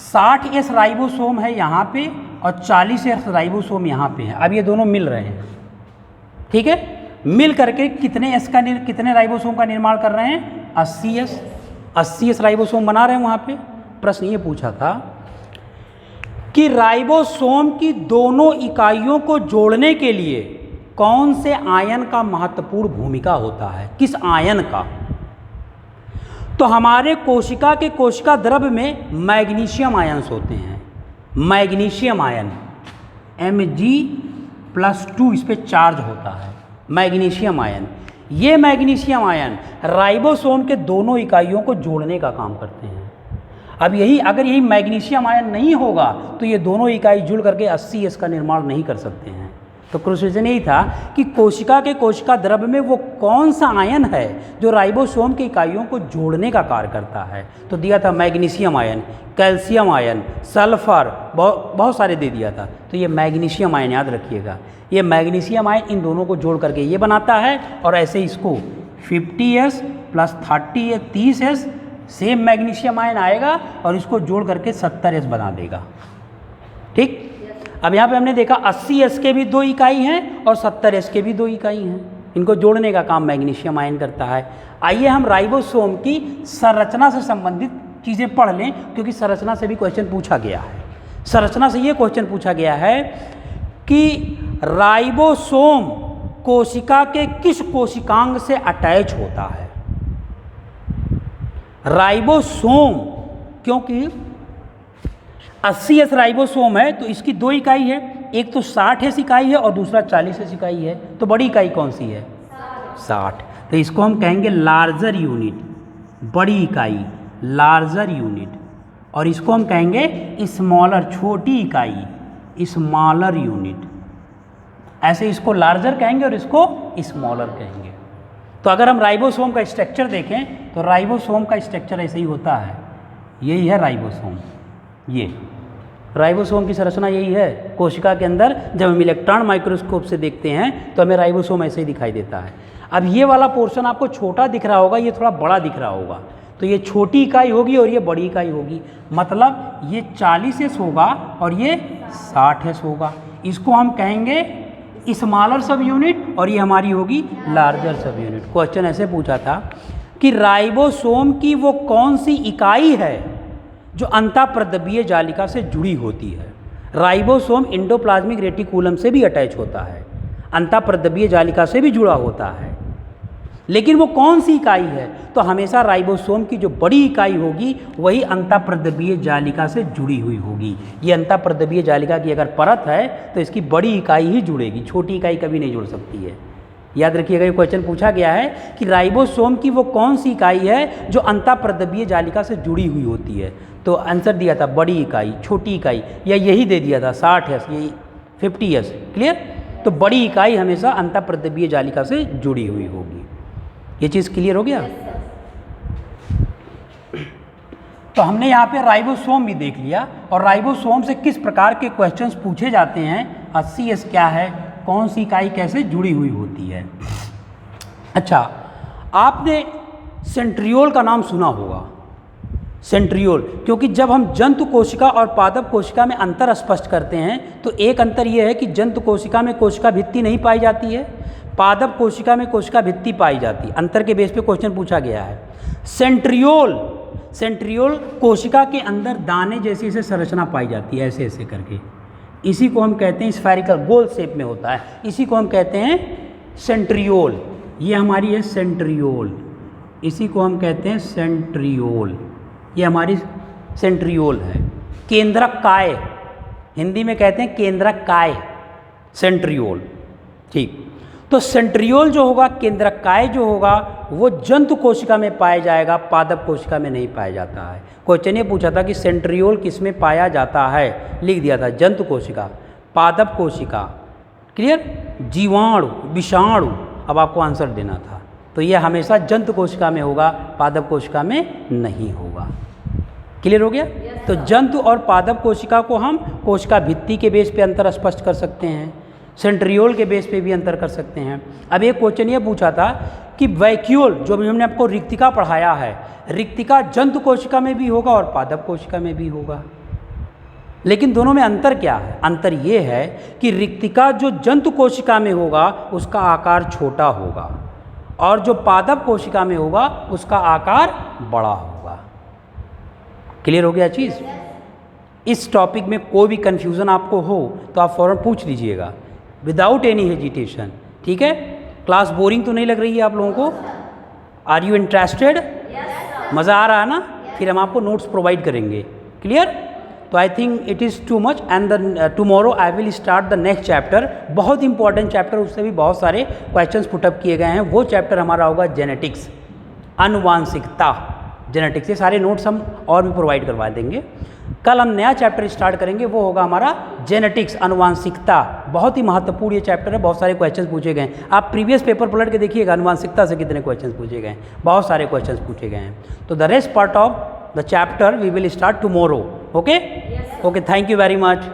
60S राइबोसोम है यहाँ पे और 40S राइबोसोम यहाँ पे है। अब ये दोनों मिल रहे हैं, ठीक है। मिल करके कितने राइबोसोम का निर्माण कर रहे हैं? 80S राइबोसोम बना रहे हैं। वहाँ पे प्रश्न ये पूछा था कि राइबोसोम की दोनों इकाइयों को जोड़ने के लिए कौन से आयन का महत्वपूर्ण भूमिका होता है, किस आयन का। तो हमारे कोशिका के कोशिका द्रव्य में मैग्नीशियम आयन्स होते हैं। मैग्नीशियम आयन Mg+2 इस पर चार्ज होता है, मैग्नीशियम आयन। ये मैग्नीशियम आयन राइबोसोम के दोनों इकाइयों को जोड़ने का काम करते हैं। अब अगर यही मैग्नीशियम आयन नहीं होगा तो ये दोनों इकाई जुड़ करके 80S का निर्माण नहीं कर सकते हैं। तो क्वेश्चन यही था कि कोशिका के कोशिका द्रव्य में वो कौन सा आयन है जो राइबोसोम की इकाइयों को जोड़ने का कार्य करता है। तो दिया था magnesium ion, calcium ion, sulphur, बहुत सारे दे दिया था। तो ये मैग्नीशियम आयन याद रखिएगा, ये मैग्नीशियम आयन इन दोनों को जोड़ करके ये बनाता है, और ऐसे इसको 50S + 30S 30S same magnesium ion आएगा और इसको जोड़ करके 70S बना देगा, ठीक। अब यहाँ पे हमने देखा 80S के भी 2 इकाई हैं और 70S के भी 2 इकाई हैं। इनको जोड़ने का काम मैग्नीशियम आयन करता है। आइए हम राइबोसोम की संरचना से संबंधित चीज़ें पढ़ लें, क्योंकि संरचना से भी क्वेश्चन पूछा गया है। संरचना से ये क्वेश्चन पूछा गया है कि राइबोसोम कोशिका के किस कोशिकांग से अटैच होता है। राइबोसोम, क्योंकि 80S राइबोसोम है तो इसकी 2 इकाई है, एक तो 60S इकाई है और दूसरा 40S इकाई है। तो बड़ी इकाई कौन सी है? 60। तो इसको हम कहेंगे लार्जर यूनिट, बड़ी इकाई, लार्जर यूनिट। और इसको हम कहेंगे स्मॉलर, छोटी इकाई, स्मॉलर यूनिट। ऐसे इसको लार्जर कहेंगे और इसको स्मॉलर कहेंगे। तो अगर हम राइबोसोम का स्ट्रक्चर देखें तो राइबोसोम का स्ट्रक्चर ऐसे ही होता है। यही है राइबोसोम, ये राइबोसोम की संरचना यही है। कोशिका के अंदर जब हम इलेक्ट्रॉन माइक्रोस्कोप से देखते हैं तो हमें राइबोसोम ऐसे ही दिखाई देता है। अब ये वाला पोर्शन आपको छोटा दिख रहा होगा, ये थोड़ा बड़ा दिख रहा होगा। तो ये छोटी इकाई होगी और ये बड़ी इकाई होगी, मतलब ये 40S होगा और ये 60S होगा। इसको हम कहेंगे स्मॉलर सब यूनिट और ये हमारी होगी लार्जर सब यूनिट। क्वेश्चन ऐसे पूछा था कि राइबोसोम की वो कौन सी इकाई है जो अंतःप्रद्रव्यीय जालिका से जुड़ी होती है। राइबोसोम एंडोप्लाज्मिक रेटिकुलम से भी अटैच होता है, अंतःप्रद्रव्यीय जालिका से भी जुड़ा होता है, लेकिन वो कौन सी इकाई है? तो हमेशा राइबोसोम की जो बड़ी इकाई होगी वही अंतःप्रद्रव्यीय जालिका से जुड़ी हुई होगी। ये अंतःप्रद्रव्यीय जालिका की अगर परत है तो इसकी बड़ी इकाई ही जुड़ेगी, छोटी इकाई कभी नहीं जुड़ सकती है, याद रखिएगा, ये क्वेश्चन पूछा गया है कि राइबोसोम की वो कौन सी इकाई है जो अंतःप्रद्रव्य जालिका से जुड़ी हुई होती है। तो आंसर दिया था बड़ी इकाई, छोटी इकाई, या यही दे दिया था 60S, यही 50S। क्लियर? तो बड़ी इकाई हमेशा अंतःप्रद्रव्य जालिका से जुड़ी हुई होगी। ये चीज़ क्लियर हो गया? तो हमने यहाँ पे राइबोसोम भी देख लिया, और राइबोसोम से किस प्रकार के क्वेश्चंस पूछे जाते हैं, CS क्या है, कौन सी इकाई कैसे जुड़ी हुई होती है। अच्छा, आपने सेंट्रियोल का नाम सुना होगा, सेंट्रियोल, क्योंकि जब हम जंतु कोशिका और पादप कोशिका में अंतर स्पष्ट करते हैं तो एक अंतर यह है कि जंतु कोशिका में कोशिका भित्ति नहीं पाई जाती है, पादप कोशिका में कोशिका भित्ति पाई जाती है। अंतर के बेस पे क्वेश्चन पूछा गया है। सेंट्रियोल कोशिका के अंदर दाने जैसी से संरचना पाई जाती है, ऐसे ऐसे करके, इसी को हम कहते हैं स्फेरिकल, गोल शेप में होता है, इसी को हम कहते हैं सेंट्रियोल। ये हमारी है सेंट्रियोल, इसी को हम कहते हैं सेंट्रियोल, ये हमारी सेंट्रियोल है। केंद्रक काय, हिंदी में कहते हैं केंद्रक काय, सेंट्रियोल। ठीक, तो सेंट्रियोल जो होगा, केंद्रक काय जो होगा, वो जंतु कोशिका में पाया जाएगा, पादप कोशिका में नहीं पाया जाता है। क्वेश्चन ये पूछा था कि सेंट्रियोल किस में पाया जाता है, लिख दिया था जंतु कोशिका, पादप कोशिका, क्लियर, जीवाणु, विषाणु, अब आपको आंसर देना था। तो ये हमेशा जंतु कोशिका में होगा, पादप कोशिका में नहीं होगा। क्लियर हो गया? तो जंतु और पादप कोशिका को हम कोशिका भित्ति के बेस पे अंतर स्पष्ट कर सकते हैं, सेंट्रियोल के बेस पे भी अंतर कर सकते हैं। अब एक क्वेश्चन ये पूछा था कि वैक्यूल, जो भी हमने आपको रिक्तिका पढ़ाया है, रिक्तिका जंतु कोशिका में भी होगा और पादप कोशिका में भी होगा, लेकिन दोनों में अंतर क्या है? अंतर ये है कि रिक्तिका जो जंतु कोशिका में होगा उसका आकार छोटा होगा, और जो पादप कोशिका में होगा उसका आकार बड़ा होगा। क्लियर हो गया चीज़? इस टॉपिक में कोई भी कन्फ्यूज़न आपको हो तो आप फ़ौरन पूछ लीजिएगा विदाउट एनी हेजिटेशन। ठीक है? क्लास बोरिंग तो नहीं लग रही है आप लोगों को? Are you interested? मज़ा आ रहा है ना? फिर हम आपको नोट्स प्रोवाइड करेंगे। क्लियर? तो I think it is too much, and tomorrow I will start the next chapter, बहुत इंपॉर्टेंट चैप्टर, उससे भी बहुत सारे क्वेश्चंस पुटअप किए गए हैं। वो चैप्टर हमारा होगा जेनेटिक्स, आनुवांशिकता, जेनेटिक्स। ये सारे नोट्स हम और भी प्रोवाइड करवा देंगे। कल हम नया चैप्टर स्टार्ट करेंगे, वो होगा हमारा जेनेटिक्स, आनुवांशिकता। बहुत ही महत्वपूर्ण ये चैप्टर है, बहुत सारे क्वेश्चंस पूछे गए हैं। आप प्रीवियस पेपर पलट के देखिएगा आनुवांशिकता से कितने क्वेश्चंस पूछे गए हैं, बहुत सारे क्वेश्चंस पूछे गए हैं। तो the rest part of the chapter we will start tomorrow. Okay? Okay, thank you very much.